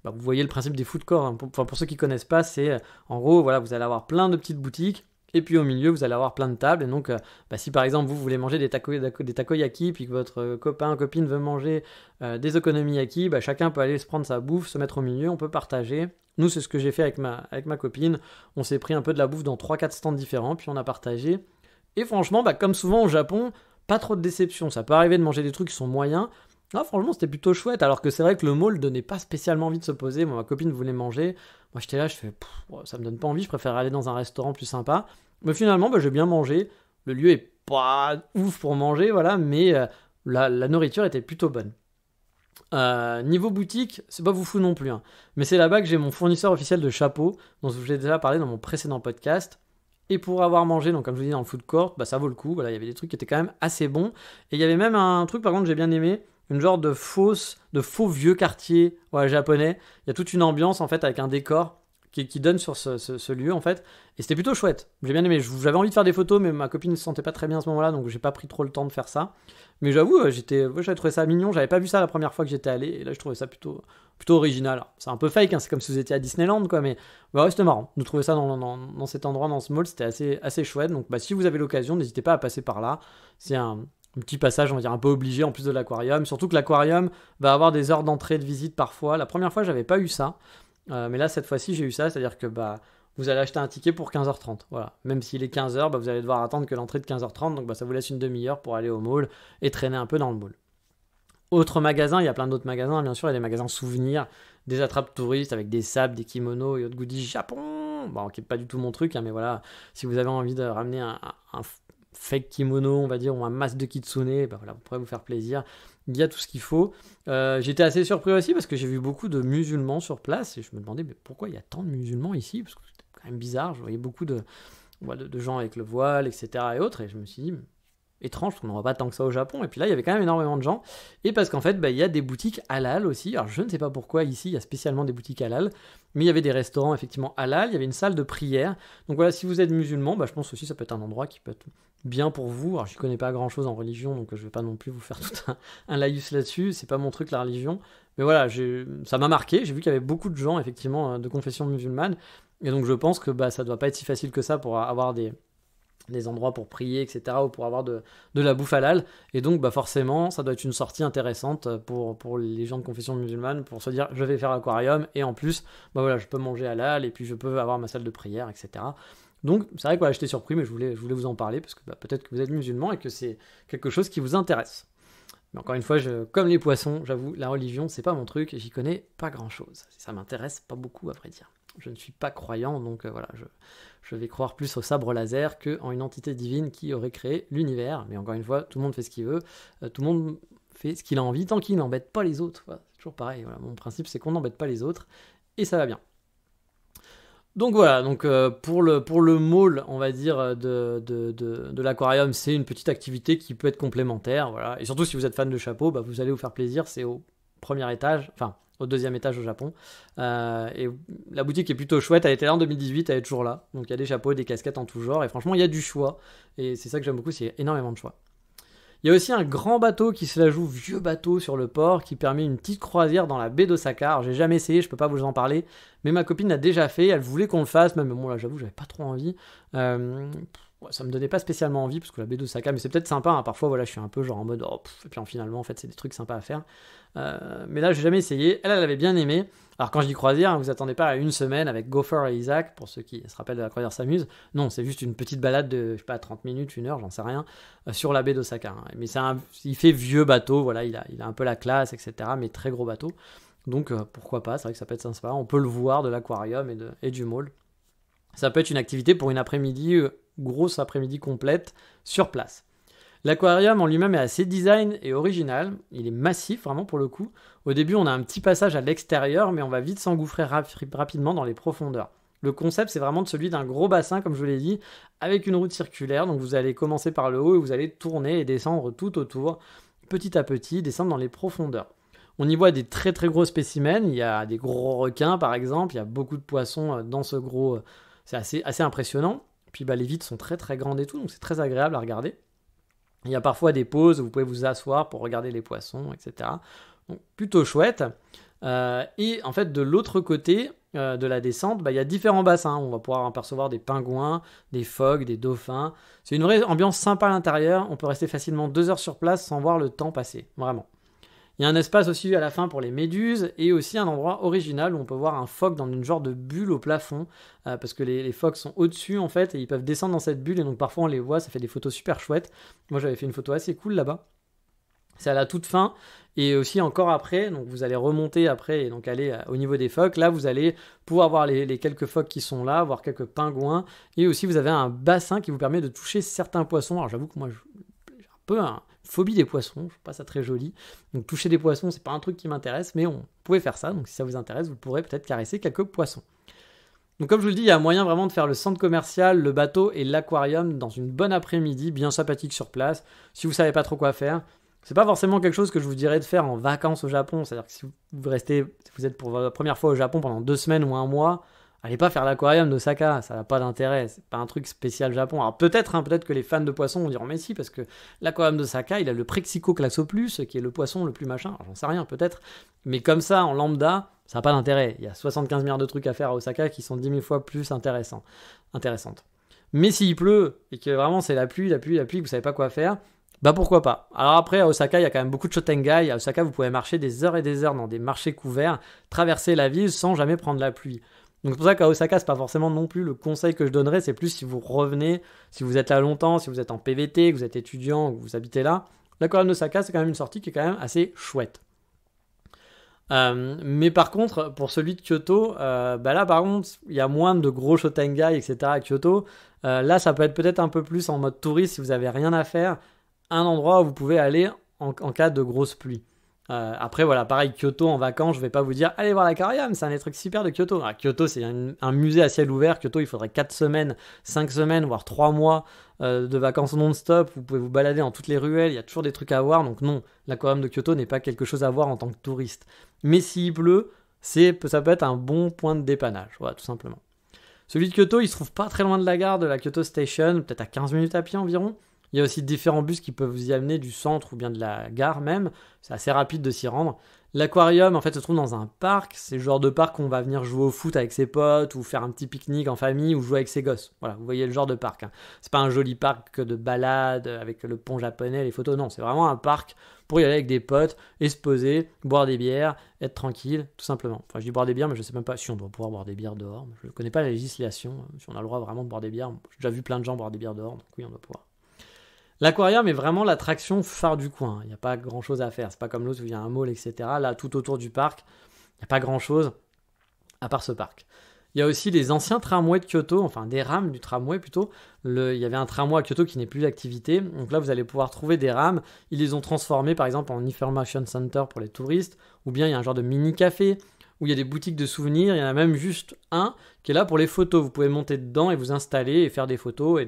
Vous voyez le principe des food courts, hein. Pour ceux qui ne connaissent pas, c'est en gros, voilà, vous allez avoir plein de petites boutiques, et puis au milieu, vous allez avoir plein de tables. Et donc, si par exemple, vous voulez manger des takoyaki, puis que votre copine veut manger des okonomiyaki, chacun peut aller se prendre sa bouffe, se mettre au milieu, on peut partager. Nous, c'est ce que j'ai fait avec ma copine. On s'est pris un peu de la bouffe dans 3-4 stands différents, puis on a partagé. Et franchement, comme souvent au Japon, pas trop de déception. Ça peut arriver de manger des trucs qui sont moyens. Ah, franchement, c'était plutôt chouette. Alors que c'est vrai que le mall donnait pas spécialement envie de se poser. Moi, ma copine voulait manger. Moi, j'étais là, je fais, ça me donne pas envie. Je préfère aller dans un restaurant plus sympa. Mais finalement, j'ai bien mangé. Le lieu est pas ouf pour manger, voilà. Mais la nourriture était plutôt bonne. Niveau boutique, c'est pas fou non plus. Hein. Mais c'est là-bas que j'ai mon fournisseur officiel de chapeaux, dont je vous ai déjà parlé dans mon précédent podcast. Et pour avoir mangé, donc comme je vous dis dans le food court, ça vaut le coup. Voilà, il y avait des trucs qui étaient quand même assez bons. Et il y avait même un truc, par contre, que j'ai bien aimé. Une genre de faux vieux quartier japonais. Il y a toute une ambiance en fait avec un décor qui donne sur ce lieu en fait. Et c'était plutôt chouette. J'ai bien aimé. J'avais envie de faire des photos, mais ma copine ne se sentait pas très bien à ce moment-là, donc j'ai pas pris trop le temps de faire ça. Mais j'avoue, j'avais trouvé ça mignon. J'avais pas vu ça la première fois que j'étais allé, et là je trouvais ça plutôt original. Alors, c'est un peu fake, hein, c'est comme si vous étiez à Disneyland, quoi. Mais c'était marrant de trouver ça dans cet endroit, dans ce mall. C'était assez chouette. Donc si vous avez l'occasion, n'hésitez pas à passer par là. C'est un petit passage, on va dire, un peu obligé en plus de l'aquarium. Surtout que l'aquarium va avoir des heures d'entrée de visite parfois. La première fois, j'avais pas eu ça. Mais là, cette fois-ci, j'ai eu ça. C'est-à-dire que vous allez acheter un ticket pour 15h30. Voilà. Même s'il est 15h, vous allez devoir attendre que l'entrée de 15h30. Donc ça vous laisse une demi-heure pour aller au mall et traîner un peu dans le mall. Autre magasin, il y a plein d'autres magasins. Bien sûr, il y a des magasins souvenirs, des attrapes touristes avec des sables, des kimonos et autres goodies Japon. Qui n'est pas du tout mon truc, hein, mais voilà. Si vous avez envie de ramener un fake kimono, on va dire, ou un masque de kitsune, voilà, vous pourrez vous faire plaisir. Il y a tout ce qu'il faut. J'étais assez surpris aussi parce que j'ai vu beaucoup de musulmans sur place et je me demandais mais pourquoi il y a tant de musulmans ici, parce que c'était quand même bizarre. Je voyais beaucoup de gens avec le voile, etc. et autres, et je me suis dit étrange, parce qu'on n'en voit pas tant que ça au Japon, et puis là, il y avait quand même énormément de gens, et parce qu'en fait, il y a des boutiques halal aussi, alors je ne sais pas pourquoi ici, il y a spécialement des boutiques halal, mais il y avait des restaurants effectivement halal, il y avait une salle de prière, donc voilà, si vous êtes musulman, je pense aussi que ça peut être un endroit qui peut être bien pour vous, alors je ne connais pas grand-chose en religion, donc je ne vais pas non plus vous faire tout un laïus là-dessus, c'est pas mon truc la religion, mais voilà, ça m'a marqué, j'ai vu qu'il y avait beaucoup de gens effectivement de confession musulmane, et donc je pense que ça doit pas être si facile que ça pour avoir des endroits pour prier, etc., ou pour avoir de la bouffe halal, et donc forcément, ça doit être une sortie intéressante pour les gens de confession musulmane, pour se dire, je vais faire aquarium, et en plus, voilà, je peux manger halal, et puis je peux avoir ma salle de prière, etc. Donc, c'est vrai que voilà, j'étais surpris, mais je voulais vous en parler, parce que peut-être que vous êtes musulman, et que c'est quelque chose qui vous intéresse. Mais encore une fois, comme les poissons, j'avoue, la religion, c'est pas mon truc, et j'y connais pas grand-chose. Ça m'intéresse pas beaucoup, à vrai dire. Je ne suis pas croyant, donc voilà, je vais croire plus au sabre laser qu'en une entité divine qui aurait créé l'univers. Mais encore une fois, tout le monde fait ce qu'il veut, tout le monde fait ce qu'il a envie, tant qu'il n'embête pas les autres. Voilà, c'est toujours pareil, voilà, mon principe c'est qu'on n'embête pas les autres, et ça va bien. Donc voilà, pour le mall, on va dire, de l'aquarium, c'est une petite activité qui peut être complémentaire, voilà. Et surtout si vous êtes fan de chapeaux, vous allez vous faire plaisir, c'est au premier étage, enfin au deuxième étage au Japon. Et la boutique est plutôt chouette, elle était là en 2018, elle est toujours là. Donc il y a des chapeaux, des casquettes en tout genre, et franchement il y a du choix. Et c'est ça que j'aime beaucoup, c'est énormément de choix. Il y a aussi un grand bateau qui se la joue vieux bateau sur le port, qui permet une petite croisière dans la baie d'Osaka. Alors j'ai jamais essayé, je peux pas vous en parler, mais ma copine l'a déjà fait, elle voulait qu'on le fasse, même bon là j'avoue j'avais pas trop envie. Ça me donnait pas spécialement envie parce que la baie d'Osaka, mais c'est peut-être sympa, hein. Parfois voilà je suis un peu genre en mode et puis finalement en fait c'est des trucs sympas à faire. Mais là j'ai jamais essayé, elle avait bien aimé. Alors quand je dis croisière, vous attendez pas à une semaine avec Gopher et Isaac, pour ceux qui se rappellent de la croisière s'amuse. Non, c'est juste une petite balade de, je sais pas, 30 minutes, 1 heure, j'en sais rien, sur la baie d'Osaka. Hein. Mais il fait vieux bateau, voilà, il a un peu la classe, etc. Mais très gros bateau. Donc pourquoi pas, c'est vrai que ça peut être sympa. On peut le voir de l'aquarium et du mall. Ça peut être une activité pour une après-midi, grosse après-midi complète, sur place. L'aquarium en lui-même est assez design et original, il est massif vraiment pour le coup. Au début on a un petit passage à l'extérieur mais on va vite s'engouffrer rapidement dans les profondeurs. Le concept c'est vraiment celui d'un gros bassin comme je vous l'ai dit, avec une route circulaire, donc vous allez commencer par le haut et vous allez tourner et descendre tout autour, petit à petit, descendre dans les profondeurs. On y voit des très très gros spécimens, il y a des gros requins par exemple, il y a beaucoup de poissons dans ce gros, c'est assez impressionnant. Puis les vitres sont très très grandes et tout, donc c'est très agréable à regarder. Il y a parfois des pauses où vous pouvez vous asseoir pour regarder les poissons, etc. Donc plutôt chouette. Et en fait, de l'autre côté de la descente, il y a différents bassins. On va pouvoir apercevoir des pingouins, des phoques, des dauphins. C'est une vraie ambiance sympa à l'intérieur. On peut rester facilement 2 heures sur place sans voir le temps passer. Vraiment. Il y a un espace aussi à la fin pour les méduses et aussi un endroit original où on peut voir un phoque dans une genre de bulle au plafond parce que les phoques sont au-dessus en fait et ils peuvent descendre dans cette bulle et donc parfois on les voit, ça fait des photos super chouettes. Moi j'avais fait une photo assez cool là-bas. C'est à la toute fin et aussi encore après, donc vous allez remonter après et donc aller au niveau des phoques. Là vous allez pouvoir voir les quelques phoques qui sont là, voir quelques pingouins et aussi vous avez un bassin qui vous permet de toucher certains poissons. Alors j'avoue que moi j'ai un peu phobie des poissons, je trouve pas ça très joli. Donc toucher des poissons, c'est pas un truc qui m'intéresse, mais on pouvait faire ça. Donc si ça vous intéresse, vous pourrez peut-être caresser quelques poissons. Donc comme je vous le dis, il y a moyen vraiment de faire le centre commercial, le bateau et l'aquarium dans une bonne après-midi, bien sympathique sur place. Si vous savez pas trop quoi faire, c'est pas forcément quelque chose que je vous dirais de faire en vacances au Japon. C'est-à-dire que si vous êtes pour la première fois au Japon pendant 2 semaines ou 1 mois, allez pas faire l'aquarium d'Osaka, ça n'a pas d'intérêt, c'est pas un truc spécial Japon. Alors peut-être que les fans de poissons vont dire mais si, parce que l'aquarium d'Osaka, il a le Prexico Classopus, qui est le poisson le plus machin, alors, j'en sais rien peut-être, mais comme ça, en lambda, ça n'a pas d'intérêt. Il y a 75 milliards de trucs à faire à Osaka qui sont 10 000 fois plus intéressantes. Mais s'il pleut, et que vraiment c'est la pluie, que vous savez pas quoi faire, pourquoi pas. Alors après, à Osaka, il y a quand même beaucoup de shotengai. À Osaka, vous pouvez marcher des heures et des heures dans des marchés couverts, traverser la ville sans jamais prendre la pluie. Donc c'est pour ça qu'à Osaka, c'est pas forcément non plus le conseil que je donnerais, c'est plus si vous revenez, si vous êtes là longtemps, si vous êtes en PVT, que vous êtes étudiant, que vous habitez là. L'aquarium d'Osaka, c'est quand même une sortie qui est quand même assez chouette. Mais par contre, pour celui de Kyoto, là par contre, il y a moins de gros shotengai, etc. à Kyoto. Là, ça peut être peut-être un peu plus en mode touriste si vous avez rien à faire, un endroit où vous pouvez aller en cas de grosse pluie. Après, voilà, pareil, Kyoto en vacances, je vais pas vous dire, allez voir l'aquarium, c'est un des trucs super de Kyoto. Alors, Kyoto, c'est un musée à ciel ouvert. Kyoto, il faudrait 4 semaines, 5 semaines, voire 3 mois de vacances non-stop. Vous pouvez vous balader dans toutes les ruelles, il y a toujours des trucs à voir. Donc non, l'aquarium de Kyoto n'est pas quelque chose à voir en tant que touriste. Mais s'il pleut, ça peut être un bon point de dépannage, voilà, tout simplement. Celui de Kyoto, il se trouve pas très loin de la gare de la Kyoto Station, peut-être à 15 minutes à pied environ. Il y a aussi différents bus qui peuvent vous y amener du centre ou bien de la gare même. C'est assez rapide de s'y rendre. L'aquarium, en fait, se trouve dans un parc. C'est le genre de parc où on va venir jouer au foot avec ses potes ou faire un petit pique-nique en famille ou jouer avec ses gosses. Voilà, vous voyez le genre de parc. Hein. C'est pas un joli parc de balade avec le pont japonais, les photos. Non, c'est vraiment un parc pour y aller avec des potes et se poser, boire des bières, être tranquille, tout simplement. Enfin, je dis boire des bières, mais je sais même pas si on doit pouvoir boire des bières dehors. Je ne connais pas la législation, si on a le droit vraiment de boire des bières. J'ai déjà vu plein de gens boire des bières dehors, donc oui, on doit pouvoir. L'aquarium est vraiment l'attraction phare du coin. Il n'y a pas grand chose à faire. C'est pas comme l'autre où il y a un mall, etc. Là, tout autour du parc, il n'y a pas grand chose à part ce parc. Il y a aussi les anciens tramways de Kyoto, enfin des rames du tramway plutôt. Il y avait un tramway à Kyoto qui n'est plus d'activité. Donc là, vous allez pouvoir trouver des rames. Ils les ont transformées par exemple en information center pour les touristes. Ou bien il y a un genre de mini-café où il y a des boutiques de souvenirs. Il y en a même juste un qui est là pour les photos. Vous pouvez monter dedans et vous installer et faire des photos et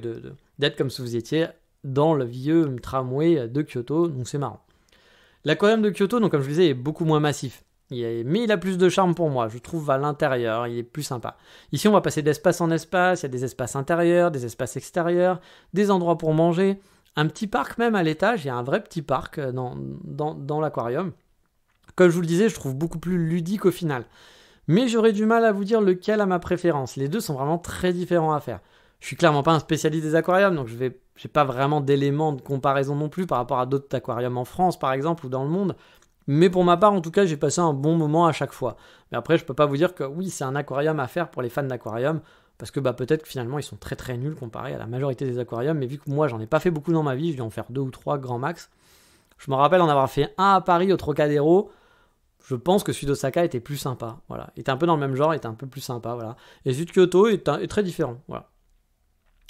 d'être comme si vous étiez dans le vieux tramway de Kyoto, donc c'est marrant. L'aquarium de Kyoto, donc comme je vous disais, est beaucoup moins massif. Mais il a plus de charme pour moi, je trouve à l'intérieur, il est plus sympa. Ici, on va passer d'espace en espace, il y a des espaces intérieurs, des espaces extérieurs, des endroits pour manger, un petit parc même à l'étage, il y a un vrai petit parc dans l'aquarium. Comme je vous le disais, je trouve beaucoup plus ludique au final. Mais j'aurais du mal à vous dire lequel a ma préférence. Les deux sont vraiment très différents à faire. Je suis clairement pas un spécialiste des aquariums, donc j'ai pas vraiment d'éléments de comparaison non plus par rapport à d'autres aquariums en France, par exemple, ou dans le monde. Mais pour ma part, en tout cas, j'ai passé un bon moment à chaque fois. Mais après, je peux pas vous dire que oui, c'est un aquarium à faire pour les fans d'aquarium, parce que peut-être que finalement, ils sont très très nuls comparés à la majorité des aquariums. Mais vu que moi, j'en ai pas fait beaucoup dans ma vie, je vais en faire 2 ou 3 grand max. Je me rappelle en avoir fait un à Paris au Trocadéro. Je pense que celui d'Osaka était plus sympa. Voilà, il était un peu dans le même genre, il était un peu plus sympa. Voilà. Et celui de Kyoto est très différent. Voilà.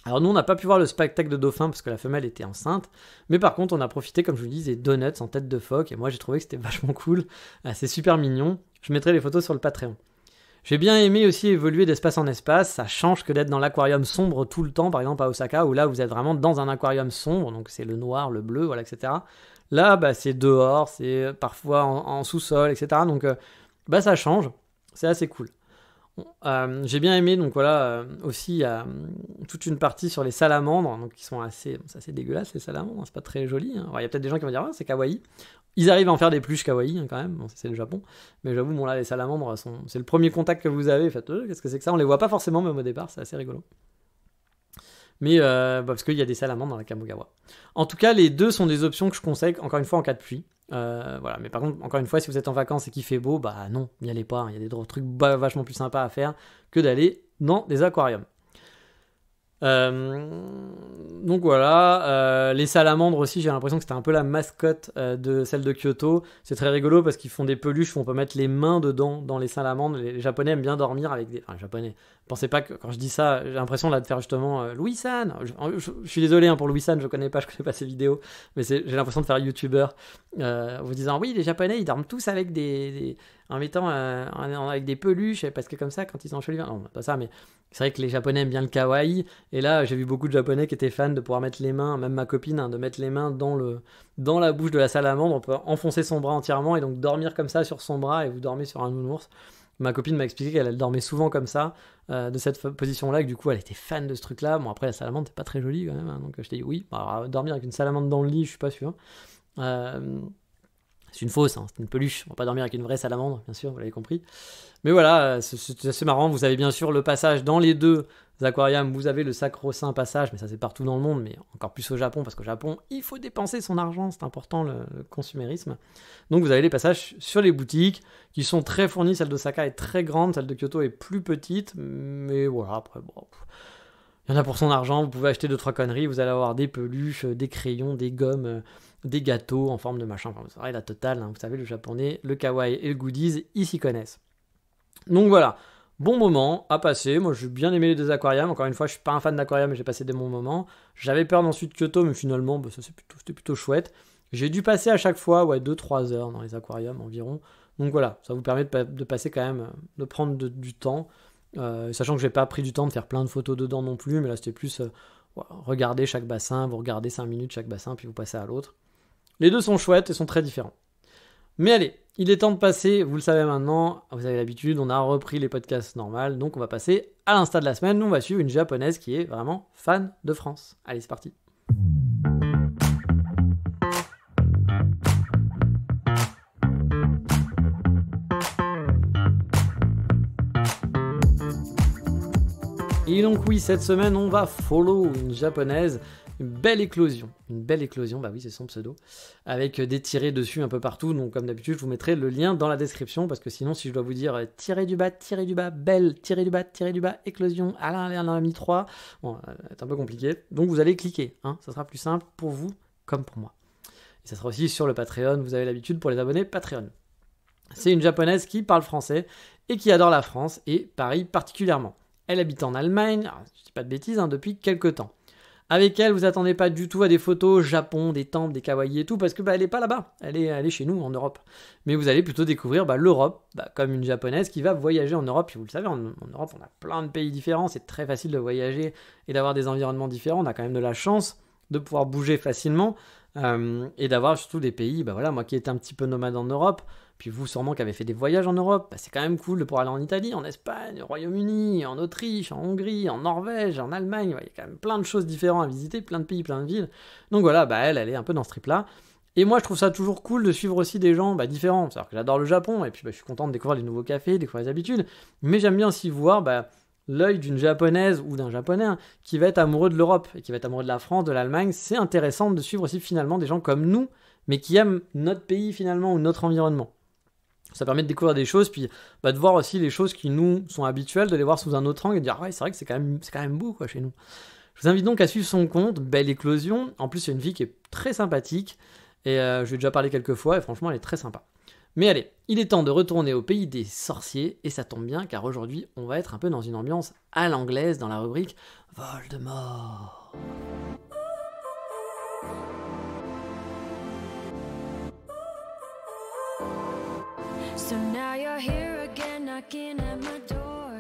Alors nous, on n'a pas pu voir le spectacle de dauphins parce que la femelle était enceinte, mais par contre, on a profité, comme je vous le dis, des donuts en tête de phoque, et moi j'ai trouvé que c'était vachement cool, c'est super mignon. Je mettrai les photos sur le Patreon. J'ai bien aimé aussi évoluer d'espace en espace, ça change que d'être dans l'aquarium sombre tout le temps, par exemple à Osaka, où là vous êtes vraiment dans un aquarium sombre, donc c'est le noir, le bleu, voilà, etc. Là, c'est dehors, c'est parfois en sous-sol, etc. Donc ça change, c'est assez cool. J'ai bien aimé, donc voilà, aussi il y a toute une partie sur les salamandres, donc qui sont assez dégueulasses les salamandres, c'est pas très joli. Hein. Il y a peut-être des gens qui vont dire c'est kawaii. Ils arrivent à en faire des pluches kawaii hein, quand même, bon, c'est le Japon, mais j'avoue, bon là les salamandres, c'est le premier contact que vous avez, faites qu'est-ce que c'est que ça, on les voit pas forcément même au départ, c'est assez rigolo. Mais parce qu'il y a des salamandres dans la Kamogawa. En tout cas, les deux sont des options que je conseille, encore une fois, en cas de pluie. Voilà. Mais par contre, encore une fois, si vous êtes en vacances et qu'il fait beau, non, n'y allez pas. Il y a des trucs vachement plus sympas à faire que d'aller dans des aquariums. Donc voilà, les salamandres aussi, j'ai l'impression que c'était un peu la mascotte de celle de Kyoto. C'est très rigolo parce qu'ils font des peluches où on peut mettre les mains dedans dans les salamandres. Les Japonais aiment bien dormir avec des... Enfin, les Japonais, pensez pas que quand je dis ça, j'ai l'impression là de faire justement Louis-san. Je suis désolé hein, pour Louis-san, je connais pas ses vidéos, mais j'ai l'impression de faire youtubeur vous disant oui, les Japonais ils dorment tous avec en mettant avec des peluches parce que comme ça quand ils sont enchevelés, non pas ça, mais c'est vrai que les Japonais aiment bien le kawaii, et là j'ai vu beaucoup de Japonais qui étaient fans de pouvoir mettre les mains, même ma copine, hein, de mettre les mains dans la bouche de la salamandre. On peut enfoncer son bras entièrement et donc dormir comme ça sur son bras, et vous dormez sur un nounours. Ma copine m'a expliqué qu'elle dormait souvent comme ça, de cette position-là, et que du coup elle était fan de ce truc-là. Bon après la salamandre c'est pas très joli quand même, hein, donc je t'ai dit oui, alors, dormir avec une salamandre dans le lit, je suis pas sûr. C'est une fausse, hein, c'est une peluche. On va pas dormir avec une vraie salamandre, bien sûr, vous l'avez compris. Mais voilà, c'est assez marrant. Vous avez bien sûr le passage dans les deux aquariums. Vous avez le sacro-saint passage, mais ça c'est partout dans le monde, mais encore plus au Japon, parce qu'au Japon, il faut dépenser son argent, c'est important le consumérisme. Donc vous avez les passages sur les boutiques, qui sont très fournis. Celle d'Osaka est très grande, celle de Kyoto est plus petite, mais voilà, après, bon... Il y en a pour son argent, vous pouvez acheter 2-3 conneries, vous allez avoir des peluches, des crayons, des gommes, des gâteaux en forme de machin, enfin, c'est vrai, la totale, hein, vous savez, le japonais, le kawaii et le goodies, ils s'y connaissent. Donc voilà, bon moment à passer, moi j'ai bien aimé les deux aquariums, encore une fois je suis pas un fan d'aquarium mais j'ai passé des bons moments, j'avais peur d'ensuite Kyoto mais finalement c'était plutôt chouette. J'ai dû passer à chaque fois 2-3 heures dans les aquariums environ. Donc voilà, ça vous permet de passer quand même, de prendre du temps. Sachant que j'ai pas pris du temps de faire plein de photos dedans non plus, mais là c'était plus regarder chaque bassin, vous regardez 5 minutes chaque bassin, puis vous passez à l'autre. Les deux sont chouettes et sont très différents. Mais allez, il est temps de passer, vous le savez maintenant, vous avez l'habitude, on a repris les podcasts normaux, donc on va passer à l'insta de la semaine. Nous on va suivre une japonaise qui est vraiment fan de France. Allez, c'est parti. Et donc oui, cette semaine, on va follow une japonaise, une belle éclosion, bah oui, c'est son pseudo, avec des tirés dessus un peu partout. Donc comme d'habitude, je vous mettrai le lien dans la description, parce que sinon, si je dois vous dire tirer du bas, belle, tirer du bas, éclosion, Alain en a mis 3, bon, c'est un peu compliqué. Donc vous allez cliquer, ça sera plus simple pour vous comme pour moi. Et ça sera aussi sur le Patreon, vous avez l'habitude pour les abonnés Patreon. C'est une japonaise qui parle français et qui adore la France et Paris particulièrement. Elle habite en Allemagne, alors, je dis pas de bêtises, depuis quelques temps. Avec elle, vous attendez pas du tout à des photos Japon, des temples, des kawaii et tout, parce que elle est pas là-bas, elle est chez nous, en Europe. Mais vous allez plutôt découvrir l'Europe, comme une japonaise qui va voyager en Europe. Et vous le savez, en Europe, on a plein de pays différents, c'est très facile de voyager et d'avoir des environnements différents. On a quand même de la chance de pouvoir bouger facilement et d'avoir surtout des pays, moi qui étais un petit peu nomade en Europe, puis vous sûrement qui avez fait des voyages en Europe, c'est quand même cool de pouvoir aller en Italie, en Espagne, au Royaume-Uni, en Autriche, en Hongrie, en Norvège, en Allemagne, il y a quand même plein de choses différentes à visiter, plein de pays, plein de villes. Donc voilà, elle est un peu dans ce trip-là. Et moi je trouve ça toujours cool de suivre aussi des gens différents, c'est-à-dire que j'adore le Japon, et puis je suis content de découvrir les nouveaux cafés, découvrir les habitudes, mais j'aime bien aussi voir l'œil d'une japonaise ou d'un japonais qui va être amoureux de l'Europe, et qui va être amoureux de la France, de l'Allemagne. C'est intéressant de suivre aussi finalement des gens comme nous, mais qui aiment notre pays finalement ou notre environnement. Ça permet de découvrir des choses, puis de voir aussi les choses qui nous sont habituelles, de les voir sous un autre angle et de dire c'est vrai que c'est quand même beau chez nous. Je vous invite donc à suivre son compte, Belle Éclosion. En plus, c'est une fille qui est très sympathique, et je lui ai déjà parlé quelques fois, et franchement, elle est très sympa. Mais allez, il est temps de retourner au pays des sorciers, et ça tombe bien, car aujourd'hui, on va être un peu dans une ambiance à l'anglaise, dans la rubrique Voldemort. So now you're here again, knocking at my door.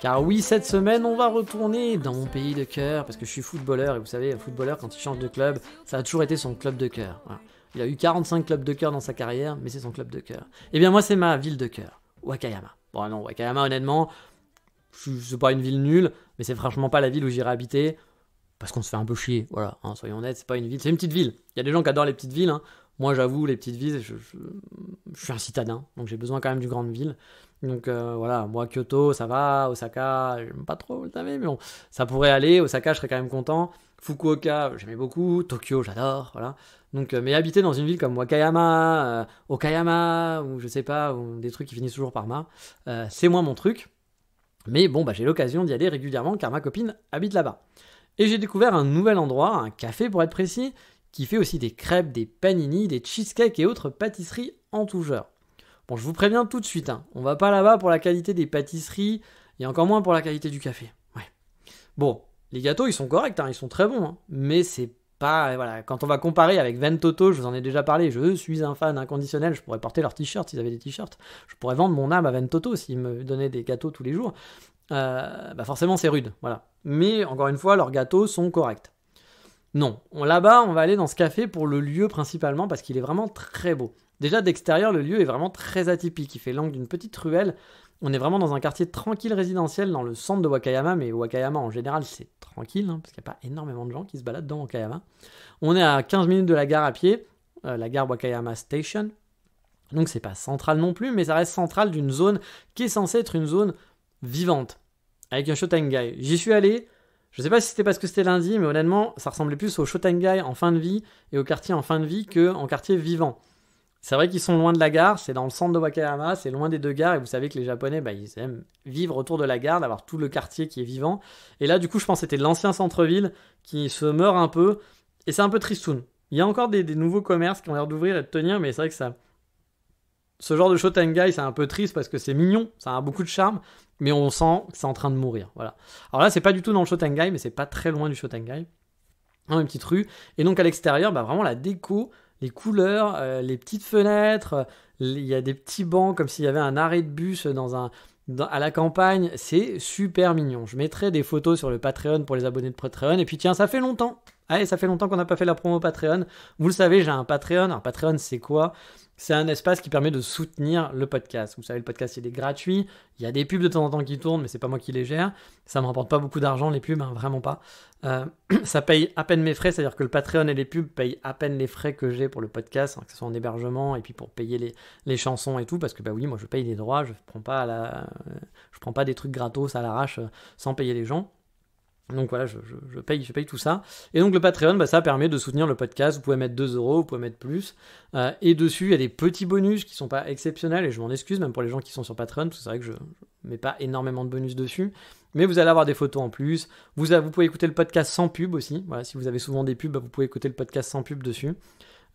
Car oui, cette semaine, on va retourner dans mon pays de cœur, parce que je suis footballeur, et vous savez, un footballeur, quand il change de club, ça a toujours été son club de cœur. Voilà. Il a eu 45 clubs de cœur dans sa carrière, mais c'est son club de cœur. Et bien moi, c'est ma ville de cœur, Wakayama. Bon non, Wakayama, honnêtement, c'est pas une ville nulle, mais c'est franchement pas la ville où j'irai habiter, parce qu'on se fait un peu chier, voilà, soyons honnêtes, c'est pas une ville, c'est une petite ville. Il y a des gens qui adorent les petites villes, Moi, j'avoue, les petites villes, je suis un citadin, donc j'ai besoin quand même d'une grande ville. Donc voilà, moi, Kyoto, ça va, Osaka, j'aime pas trop, vous savez, mais bon, ça pourrait aller. Osaka, je serais quand même content. Fukuoka, j'aimais beaucoup. Tokyo, j'adore, voilà. Donc, mais habiter dans une ville comme Wakayama, Okayama, ou je sais pas, ou des trucs qui finissent toujours par ma, c'est moins mon truc. Mais bon, j'ai l'occasion d'y aller régulièrement, car ma copine habite là-bas. Et j'ai découvert un nouvel endroit, un café pour être précis, qui fait aussi des crêpes, des panini, des cheesecakes et autres pâtisseries en tout genre. Bon, je vous préviens tout de suite, on va pas là-bas pour la qualité des pâtisseries, et encore moins pour la qualité du café. Ouais. Bon, les gâteaux, ils sont corrects, ils sont très bons, mais c'est pas... Voilà, quand on va comparer avec Ventoto, je vous en ai déjà parlé, je suis un fan inconditionnel, je pourrais porter leurs t-shirts s'ils avaient des t-shirts, je pourrais vendre mon âme à Ventoto s'ils me donnaient des gâteaux tous les jours. Forcément, c'est rude, voilà. Mais, encore une fois, leurs gâteaux sont corrects. Non, là-bas, on va aller dans ce café pour le lieu principalement parce qu'il est vraiment très beau. Déjà, d'extérieur, le lieu est vraiment très atypique. Il fait l'angle d'une petite ruelle. On est vraiment dans un quartier tranquille résidentiel dans le centre de Wakayama, mais Wakayama, en général, c'est tranquille, parce qu'il n'y a pas énormément de gens qui se baladent dans Wakayama. On est à 15 minutes de la gare à pied, la gare Wakayama Station. Donc, c'est pas central non plus, mais ça reste central d'une zone qui est censée être une zone vivante, avec un Shotengai. J'y suis allé. Je sais pas si c'était parce que c'était lundi, mais honnêtement, ça ressemblait plus au Shotengai en fin de vie et au quartier en fin de vie qu'en quartier vivant. C'est vrai qu'ils sont loin de la gare, c'est dans le centre de Wakayama, c'est loin des deux gares, et vous savez que les Japonais, ils aiment vivre autour de la gare, d'avoir tout le quartier qui est vivant. Et là, du coup, je pense que c'était l'ancien centre-ville qui se meurt un peu, et c'est un peu tristoun. Il y a encore des nouveaux commerces qui ont l'air d'ouvrir et de tenir, mais c'est vrai que ce genre de Shotengai, c'est un peu triste parce que c'est mignon, ça a beaucoup de charme, mais on sent que c'est en train de mourir. Voilà. Alors là, c'est pas du tout dans le Shotengai, mais c'est pas très loin du Shotengai. Une petite rue. Et donc à l'extérieur, vraiment la déco, les couleurs, les petites fenêtres, il y a des petits bancs comme s'il y avait un arrêt de bus à la campagne. C'est super mignon. Je mettrai des photos sur le Patreon pour les abonnés de Patreon. Et puis tiens, ça fait longtemps. Allez, ça fait longtemps qu'on n'a pas fait la promo Patreon. Vous le savez, j'ai un Patreon. Alors Patreon, c'est quoi ? C'est un espace qui permet de soutenir le podcast. Vous savez, le podcast, il est gratuit. Il y a des pubs de temps en temps qui tournent, mais c'est pas moi qui les gère. Ça me rapporte pas beaucoup d'argent, les pubs, hein, vraiment pas. Ça paye à peine mes frais, c'est-à-dire que le Patreon et les pubs payent à peine les frais que j'ai pour le podcast, hein, que ce soit en hébergement et puis pour payer les chansons et tout, parce que bah oui, moi je paye les droits, je prends pas des trucs gratos à l'arrache sans payer les gens. Donc voilà, je paye tout ça. Et donc le Patreon, bah, ça permet de soutenir le podcast. Vous pouvez mettre 2€, vous pouvez mettre plus. Et dessus, il y a des petits bonus qui sont pas exceptionnels. Et je m'en excuse, même pour les gens qui sont sur Patreon, parce que c'est vrai que je mets pas énormément de bonus dessus. Mais vous allez avoir des photos en plus. Vous pouvez écouter le podcast sans pub aussi. Voilà, si vous avez souvent des pubs, bah, vous pouvez écouter le podcast sans pub dessus.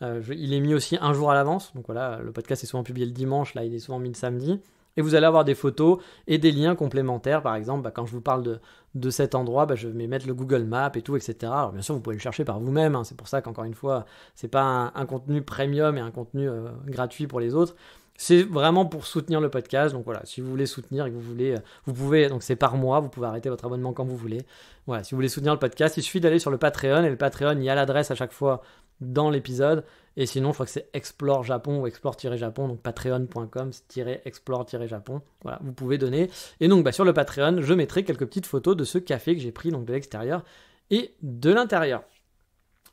Il est mis aussi un jour à l'avance. Donc voilà, le podcast est souvent publié le dimanche. Là, il est souvent mis le samedi. Et vous allez avoir des photos et des liens complémentaires. Par exemple, bah, quand je vous parle de cet endroit, bah, je vais mettre le Google Maps et tout, etc. Alors bien sûr, vous pouvez le chercher par vous-même. Hein. C'est pour ça qu'encore une fois, c'est pas un contenu premium et un contenu gratuit pour les autres. C'est vraiment pour soutenir le podcast. Donc voilà, si vous voulez soutenir et que vous pouvez, donc c'est par mois, vous pouvez arrêter votre abonnement quand vous voulez. Voilà, si vous voulez soutenir le podcast, il suffit d'aller sur le Patreon. Et le Patreon, il y a l'adresse à chaque fois dans l'épisode. Et sinon, je crois que c'est Explore Japon ou Explore-Japon, donc patreon.com/explore-japon. Voilà, vous pouvez donner. Et donc, bah, sur le Patreon, je mettrai quelques petites photos de ce café que j'ai pris, donc de l'extérieur et de l'intérieur.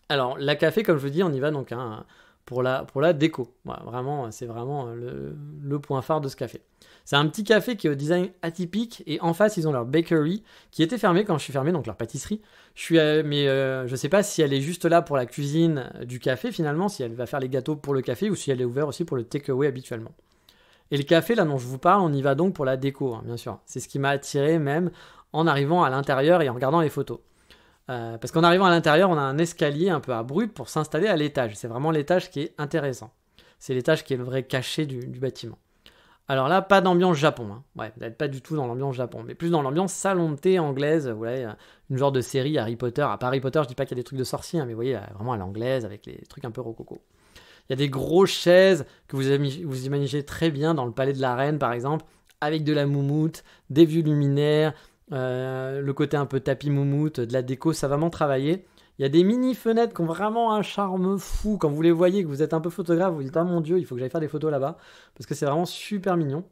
Alors, la café, comme je vous dis, on y va donc pour la déco. Voilà, vraiment, c'est vraiment le point phare de ce café. C'est un petit café qui est au design atypique et en face, ils ont leur bakery qui était fermée quand je suis fermé, donc leur pâtisserie. Je sais pas si elle est juste là pour la cuisine du café finalement, si elle va faire les gâteaux pour le café ou si elle est ouverte aussi pour le takeaway habituellement. Et le café là dont je vous parle, on y va donc pour la déco, hein, bien sûr. C'est ce qui m'a attiré même en arrivant à l'intérieur et en regardant les photos. Parce qu'en arrivant à l'intérieur, on a un escalier un peu abrupt pour s'installer à l'étage. C'est vraiment l'étage qui est intéressant. C'est l'étage qui est le vrai cachet du bâtiment. Alors là, pas d'ambiance Japon. Hein. Ouais, vous n'êtes pas du tout dans l'ambiance Japon, mais plus dans l'ambiance salon de thé anglaise. Vous voyez, une genre de série Harry Potter. À part Harry Potter, je dis pas qu'il y a des trucs de sorciers, hein, mais vous voyez, vraiment à l'anglaise, avec les trucs un peu rococo. Il y a des grosses chaises que vous imaginez très bien dans le palais de la reine, par exemple, avec de la moumoute, des vieux luminaires, le côté un peu tapis moumoute, de la déco, ça va vraiment travailler. Il y a des mini fenêtres qui ont vraiment un charme fou. Quand vous les voyez, que vous êtes un peu photographe, vous vous dites « Ah mon Dieu, il faut que j'aille faire des photos là-bas » parce que c'est vraiment super mignon.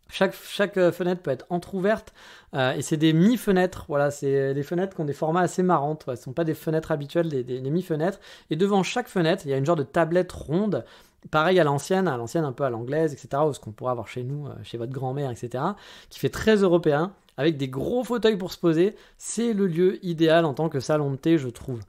Chaque fenêtre peut être entrouverte et c'est des mi-fenêtres. Voilà, c'est des fenêtres qui ont des formats assez marrantes. Ouais, ce ne sont pas des fenêtres habituelles, des mi-fenêtres. Et devant chaque fenêtre, il y a une genre de tablette ronde. Pareil à l'ancienne un peu à l'anglaise, etc. Ou ce qu'on pourrait avoir chez nous, chez votre grand-mère, etc. Qui fait très européen, avec des gros fauteuils pour se poser. C'est le lieu idéal en tant que salon de thé, je trouve.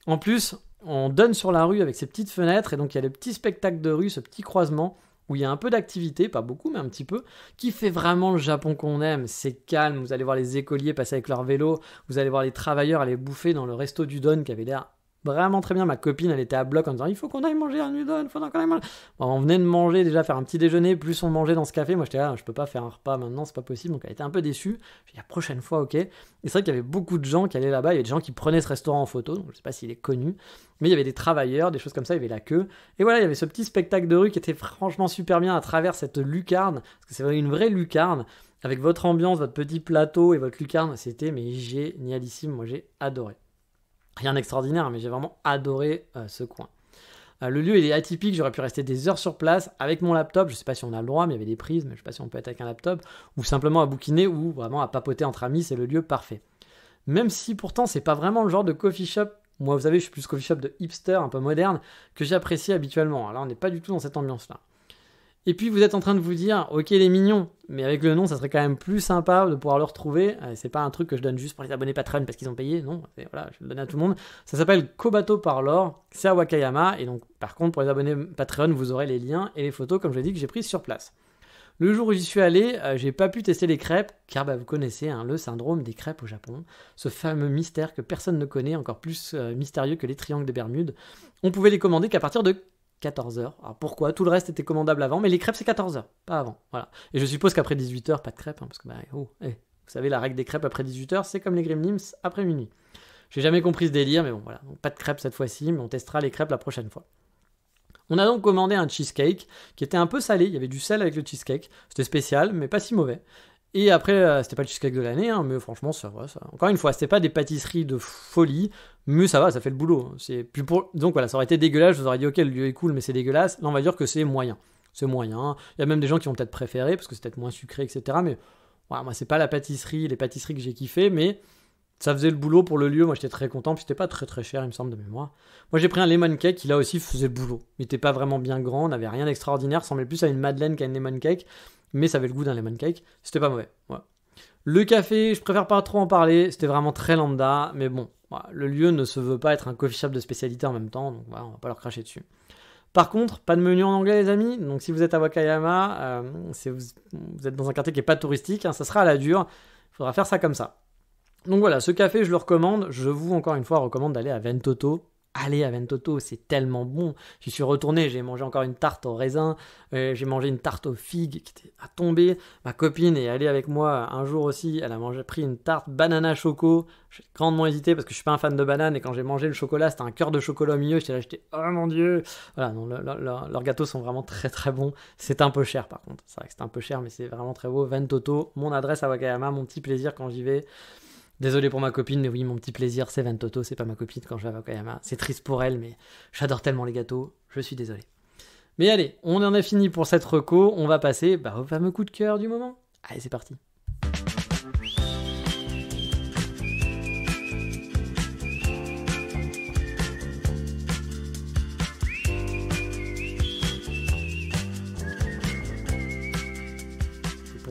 En plus, on donne sur la rue avec ces petites fenêtres, et donc il y a le petit spectacle de rue, ce petit croisement, où il y a un peu d'activité, pas beaucoup, mais un petit peu, qui fait vraiment le Japon qu'on aime. C'est calme, vous allez voir les écoliers passer avec leur vélo, vous allez voir les travailleurs aller bouffer dans le resto du Don qui avait l'air vraiment très bien. Ma copine, elle était à bloc en disant « Il faut qu'on aille manger un udon, il faut qu'on aille manger... » Bon, on venait de manger, déjà faire un petit déjeuner, plus on mangeait dans ce café. Moi, j'étais là, je peux pas faire un repas maintenant, c'est pas possible. Donc, elle était un peu déçue. J'ai dit « La prochaine fois, ok. » Et c'est vrai qu'il y avait beaucoup de gens qui allaient là-bas. Il y avait des gens qui prenaient ce restaurant en photo. Donc, je sais pas s'il est connu. Mais il y avait des travailleurs, des choses comme ça. Il y avait la queue. Et voilà, il y avait ce petit spectacle de rue qui était franchement super bien à travers cette lucarne. Parce que c'est une vraie lucarne. Avec votre ambiance, votre petit plateau et votre lucarne. C'était mais génialissime. Moi, j'ai adoré. Rien d'extraordinaire, mais j'ai vraiment adoré ce coin. Le lieu il est atypique, j'aurais pu rester des heures sur place avec mon laptop, je sais pas si on a le droit, mais il y avait des prises, mais je sais pas si on peut être avec un laptop, ou simplement à bouquiner, ou vraiment à papoter entre amis, c'est le lieu parfait. Même si pourtant c'est pas vraiment le genre de coffee shop, moi vous savez je suis plus coffee shop de hipster, un peu moderne, que j'apprécie habituellement. Alors là on n'est pas du tout dans cette ambiance-là. Et puis vous êtes en train de vous dire, ok il est mignon, mais avec le nom ça serait quand même plus sympa de pouvoir le retrouver. C'est pas un truc que je donne juste pour les abonnés Patreon parce qu'ils ont payé, non, voilà, je le donne à tout le monde. Ça s'appelle Kobato Parlor, c'est à Wakayama, et donc par contre pour les abonnés Patreon vous aurez les liens et les photos comme je l'ai dit que j'ai prises sur place. Le jour où j'y suis allé, j'ai pas pu tester les crêpes, car vous connaissez le syndrome des crêpes au Japon, ce fameux mystère que personne ne connaît, encore plus mystérieux que les triangles des Bermudes. On pouvait les commander qu'à partir de 14h. Alors pourquoi ? Tout le reste était commandable avant, mais les crêpes c'est 14h, pas avant. Voilà. Et je suppose qu'après 18h, pas de crêpes, parce que vous savez, la règle des crêpes après 18h, c'est comme les Gremlins après minuit. J'ai jamais compris ce délire, mais bon voilà, donc pas de crêpes cette fois-ci, mais on testera les crêpes la prochaine fois. On a donc commandé un cheesecake qui était un peu salé, il y avait du sel avec le cheesecake, c'était spécial mais pas si mauvais. Et après, c'était pas le cheesecake de l'année, hein, mais franchement, ça va. Encore une fois, c'était pas des pâtisseries de folie, mais ça va, ça fait le boulot. Donc voilà, ça aurait été dégueulasse, je vous aurais dit, ok, le lieu est cool, mais c'est dégueulasse. Là, on va dire que c'est moyen. C'est moyen. Il y a même des gens qui vont peut-être préférer, parce que c'est peut-être moins sucré, etc. Mais voilà, moi, c'est pas les pâtisseries que j'ai kiffé, mais ça faisait le boulot pour le lieu. Moi, j'étais très content, puis c'était pas très très cher, il me semble, de mémoire. Moi, j'ai pris un lemon cake qui, là aussi, faisait le boulot. Il était pas vraiment bien grand, n'avait rien d'extraordinaire, ressemblait plus à une madeleine qu'à une lemon cake. Mais ça avait le goût d'un lemon cake, c'était pas mauvais. Voilà. Le café, je préfère pas trop en parler, c'était vraiment très lambda, mais bon, voilà, le lieu ne se veut pas être un coffee shop de spécialité en même temps, donc voilà, on va pas leur cracher dessus. Par contre, pas de menu en anglais les amis, donc si vous êtes à Wakayama, si vous êtes dans un quartier qui est pas touristique, hein, ça sera à la dure, il faudra faire ça comme ça. Donc voilà, ce café je le recommande, je vous encore une fois recommande d'aller à Ventoto. Allez à Ventoto, c'est tellement bon. J'y suis retourné, j'ai mangé encore une tarte au raisin, j'ai mangé une tarte aux figues qui était à tomber. Ma copine est allée avec moi un jour aussi, elle a pris une tarte banana choco. J'ai grandement hésité parce que je suis pas un fan de banane et quand j'ai mangé le chocolat, c'était un cœur de chocolat au milieu. J'étais oh mon dieu. Voilà, non, leurs gâteaux sont vraiment très très bons. C'est un peu cher par contre. C'est vrai que c'est un peu cher, mais c'est vraiment très beau. Ventoto, mon adresse à Wakayama, mon petit plaisir quand j'y vais. Désolé pour ma copine, mais oui, mon petit plaisir, c'est Ventoto, c'est pas ma copine quand je vais à Wakayama. C'est triste pour elle, mais j'adore tellement les gâteaux, je suis désolé. Mais allez, on en a fini pour cette reco, on va passer au fameux coup de cœur du moment. Allez, c'est parti.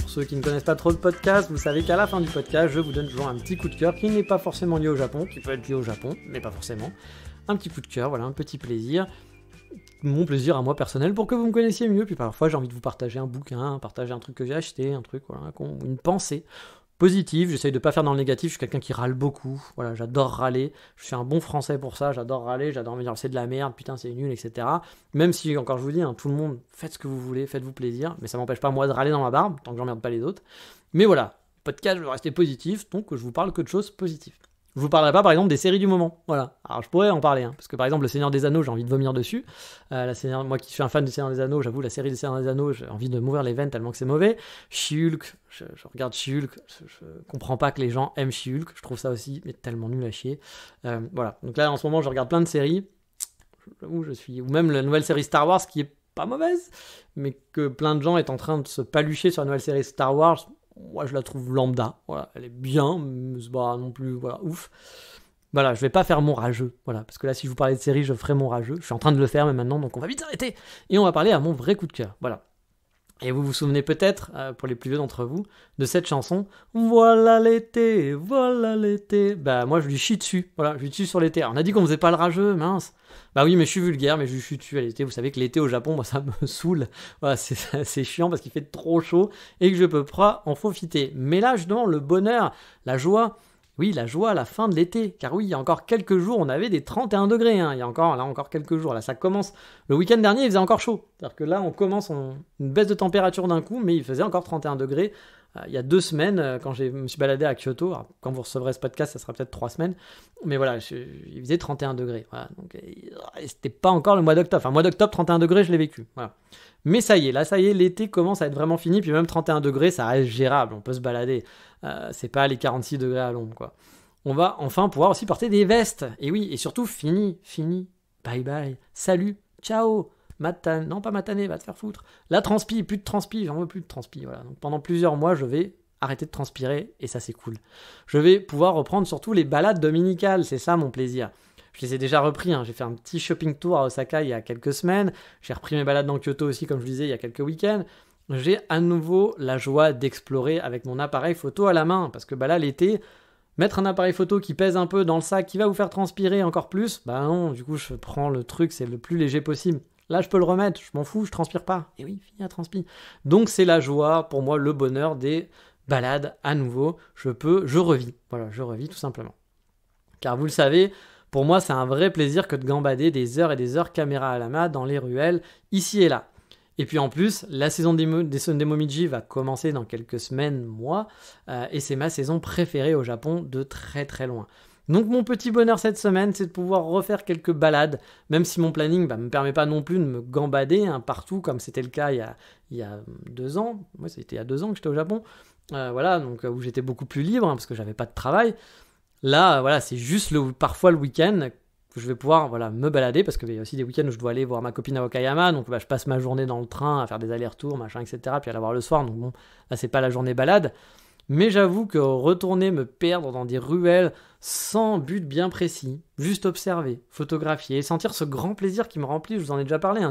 Ceux qui ne connaissent pas trop le podcast, vous savez qu'à la fin du podcast, je vous donne toujours un petit coup de cœur qui n'est pas forcément lié au Japon, qui peut être lié au Japon, mais pas forcément. Un petit coup de cœur, voilà, un petit plaisir. Mon plaisir à moi personnel pour que vous me connaissiez mieux. Puis parfois, j'ai envie de vous partager un bouquin, partager un truc que j'ai acheté, un truc, voilà, une pensée positive. J'essaye de pas faire dans le négatif, je suis quelqu'un qui râle beaucoup. Voilà, j'adore râler. Je suis un bon français pour ça, j'adore râler, j'adore me dire c'est de la merde, putain, c'est nul, etc. Même si, encore je vous dis, hein, tout le monde, faites ce que vous voulez, faites-vous plaisir, mais ça m'empêche pas moi de râler dans ma barbe, tant que j'emmerde pas les autres. Mais voilà, podcast, je veux rester positif, donc je vous parle que de choses positives. Je vous parlerai pas par exemple des séries du moment, voilà. Alors je pourrais en parler, hein, parce que par exemple le Seigneur des Anneaux, j'ai envie de vomir dessus. Moi qui suis un fan du Seigneur des Anneaux, j'avoue la série des Seigneur des Anneaux, j'ai envie de m'ouvrir les veines tellement que c'est mauvais. She-Hulk, je regarde She-Hulk, je comprends pas que les gens aiment She-Hulk, je trouve ça aussi mais tellement nul à chier. Voilà, donc là en ce moment je regarde plein de séries, ou même la nouvelle série Star Wars qui est pas mauvaise, mais que plein de gens est en train de se palucher sur la nouvelle série Star Wars. Moi, je la trouve lambda. Voilà, elle est bien, mais c'est pas non plus ouf. Voilà, je vais pas faire mon rageux. Voilà, parce que là, si je vous parlais de série, je ferai mon rageux. Je suis en train de le faire, mais maintenant, donc on va vite s'arrêter. Et on va parler à mon vrai coup de cœur. Voilà. Et vous vous souvenez peut-être, pour les plus vieux d'entre vous, de cette chanson « Voilà l'été, voilà l'été ». Bah moi je lui chie dessus, voilà, je lui chie sur l'été. Alors, on a dit qu'on faisait pas le rageux, mince. Bah oui, mais je suis vulgaire, mais je lui chie dessus à l'été. Vous savez que l'été au Japon, moi ça me saoule. Voilà, c'est chiant parce qu'il fait trop chaud et que je peux pas en profiter. Mais là justement, le bonheur, la joie... Oui, la joie à la fin de l'été, car oui, il y a encore quelques jours, on avait des 31 degrés, hein. Il y a encore quelques jours, là ça commence, le week-end dernier il faisait encore chaud, c'est-à-dire que là on commence une baisse de température d'un coup, mais il faisait encore 31 degrés, il y a 2 semaines, quand je me suis baladé à Kyoto, alors, quand vous recevrez ce podcast, ça sera peut-être 3 semaines, mais voilà, il faisait 31 degrés, voilà, donc c'était pas encore le mois d'octobre, enfin mois d'octobre, 31 degrés, je l'ai vécu, voilà. Mais ça y est, l'été commence à être vraiment fini, puis même 31 degrés, ça reste gérable, on peut se balader. C'est pas les 46 degrés à l'ombre, quoi. On va enfin pouvoir aussi porter des vestes. Et oui, et surtout, fini. Bye bye. Salut. Ciao. Matane. Non, pas mataner, va te faire foutre. La transpi, plus de transpi, j'en veux plus de transpi. Voilà. Donc pendant plusieurs mois, je vais arrêter de transpirer, et ça, c'est cool. Je vais pouvoir reprendre surtout les balades dominicales, c'est ça mon plaisir. Je les ai déjà repris, hein. J'ai fait un petit shopping tour à Osaka il y a quelques semaines. J'ai repris mes balades dans Kyoto aussi, comme je vous disais, il y a quelques week-ends. J'ai à nouveau la joie d'explorer avec mon appareil photo à la main. Parce que là, l'été, mettre un appareil photo qui pèse un peu dans le sac, qui va vous faire transpirer encore plus, bah non, du coup, je prends le truc, c'est le plus léger possible. Là, je peux le remettre, je m'en fous, je transpire pas. Et oui, fini à transpire. Donc, c'est la joie, pour moi, le bonheur des balades à nouveau. Je revis. Voilà, je revis tout simplement. Car vous le savez, pour moi, c'est un vrai plaisir que de gambader des heures et des heures caméra à la main dans les ruelles, ici et là. Et puis en plus, la saison des Momiji va commencer dans quelques semaines, mois, et c'est ma saison préférée au Japon de très très loin. Donc mon petit bonheur cette semaine, c'est de pouvoir refaire quelques balades, même si mon planning me permet pas non plus de me gambader partout, comme c'était le cas il y a 2 ans. Moi, c'était il y a 2 ans que j'étais au Japon. Voilà, donc où j'étais beaucoup plus libre, parce que j'avais pas de travail. Là, voilà, c'est juste parfois le week-end que je vais pouvoir me balader, parce qu'il y a aussi des week-ends où je dois aller voir ma copine à Wakayama, donc je passe ma journée dans le train à faire des allers-retours, machin, etc., puis à la voir le soir, donc bon, là c'est pas la journée balade. Mais j'avoue que retourner me perdre dans des ruelles sans but bien précis, juste observer, photographier, sentir ce grand plaisir qui me remplit, je vous en ai déjà parlé,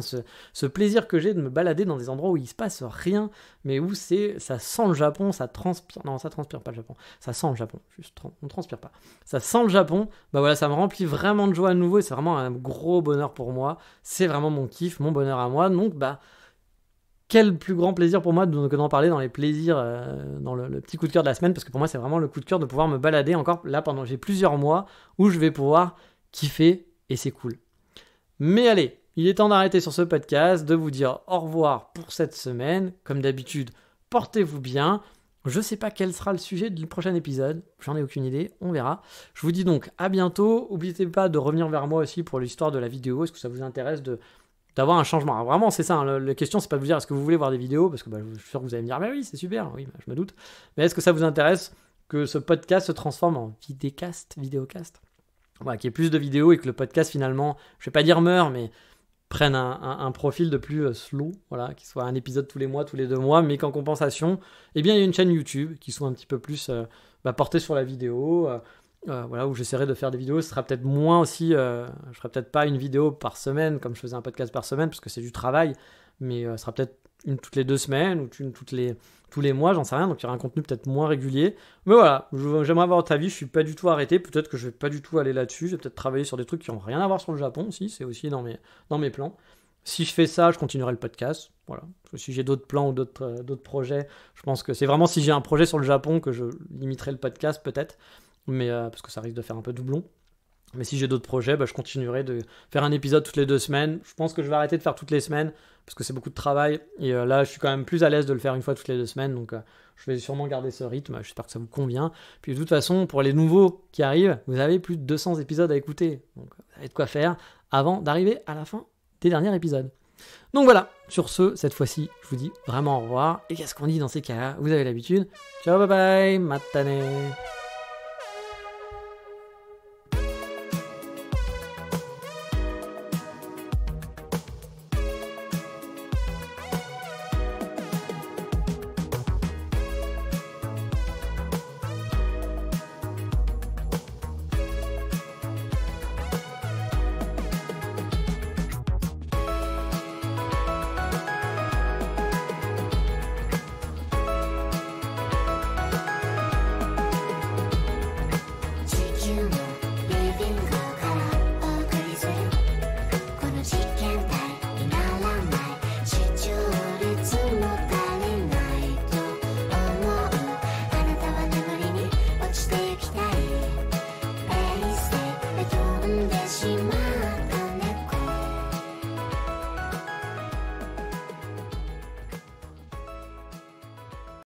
ce plaisir que j'ai de me balader dans des endroits où il se passe rien, mais où ça sent le Japon, ça transpire, non ça transpire pas le Japon, ça sent le Japon, juste on transpire pas, ça sent le Japon, ça me remplit vraiment de joie à nouveau et c'est vraiment un gros bonheur pour moi, c'est vraiment mon kiff, mon bonheur à moi, donc quel plus grand plaisir pour moi que d'en parler dans les plaisirs, dans le petit coup de cœur de la semaine, parce que pour moi c'est vraiment le coup de cœur de pouvoir me balader encore là pendant j'ai plusieurs mois où je vais pouvoir kiffer et c'est cool. Mais allez, il est temps d'arrêter sur ce podcast, de vous dire au revoir pour cette semaine. Comme d'habitude, portez-vous bien. Je sais pas quel sera le sujet du prochain épisode, j'en ai aucune idée, on verra. Je vous dis donc à bientôt, n'oubliez pas de revenir vers moi aussi pour l'histoire de la vidéo, est-ce que ça vous intéresse d'avoir un changement. Alors vraiment, c'est ça, la question, c'est pas de vous dire est-ce que vous voulez voir des vidéos, parce que je suis sûr que vous allez me dire, oui, c'est super, oui, je me doute. Mais est-ce que ça vous intéresse que ce podcast se transforme en vidéocast qu'il y ait plus de vidéos et que le podcast finalement, je vais pas dire meurt, mais prenne un profil de plus slow, qu'il soit un épisode tous les mois, tous les 2 mois, mais qu'en compensation, il y a une chaîne YouTube qui soit un petit peu plus portée sur la vidéo, où j'essaierai de faire des vidéos. Ce sera peut-être moins aussi, je ferai peut-être pas une vidéo par semaine comme je faisais un podcast par semaine parce que c'est du travail, mais ce sera peut-être une toutes les 2 semaines ou une tous les mois, j'en sais rien, donc il y aura un contenu peut-être moins régulier. Mais voilà, j'aimerais avoir votre avis, je suis pas du tout arrêté, peut-être que je vais pas du tout aller là-dessus, je vais peut-être travailler sur des trucs qui ont rien à voir sur le Japon aussi, c'est aussi dans mes plans. Si je fais ça, je continuerai le podcast, voilà. Si j'ai d'autres plans ou d'autres projets, je pense que c'est vraiment si j'ai un projet sur le Japon que je limiterai le podcast peut-être. Mais parce que ça risque de faire un peu doublon. Mais si j'ai d'autres projets, je continuerai de faire un épisode toutes les 2 semaines. Je pense que je vais arrêter de faire toutes les semaines parce que c'est beaucoup de travail. Et là, je suis quand même plus à l'aise de le faire une fois toutes les 2 semaines. Donc, je vais sûrement garder ce rythme. J'espère que ça vous convient. Puis de toute façon, pour les nouveaux qui arrivent, vous avez plus de 200 épisodes à écouter. Donc, vous avez de quoi faire avant d'arriver à la fin des derniers épisodes. Donc voilà, sur ce, cette fois-ci, je vous dis vraiment au revoir. Et qu'est-ce qu'on dit dans ces cas-là? Vous avez l'habitude. Ciao, bye bye, matane.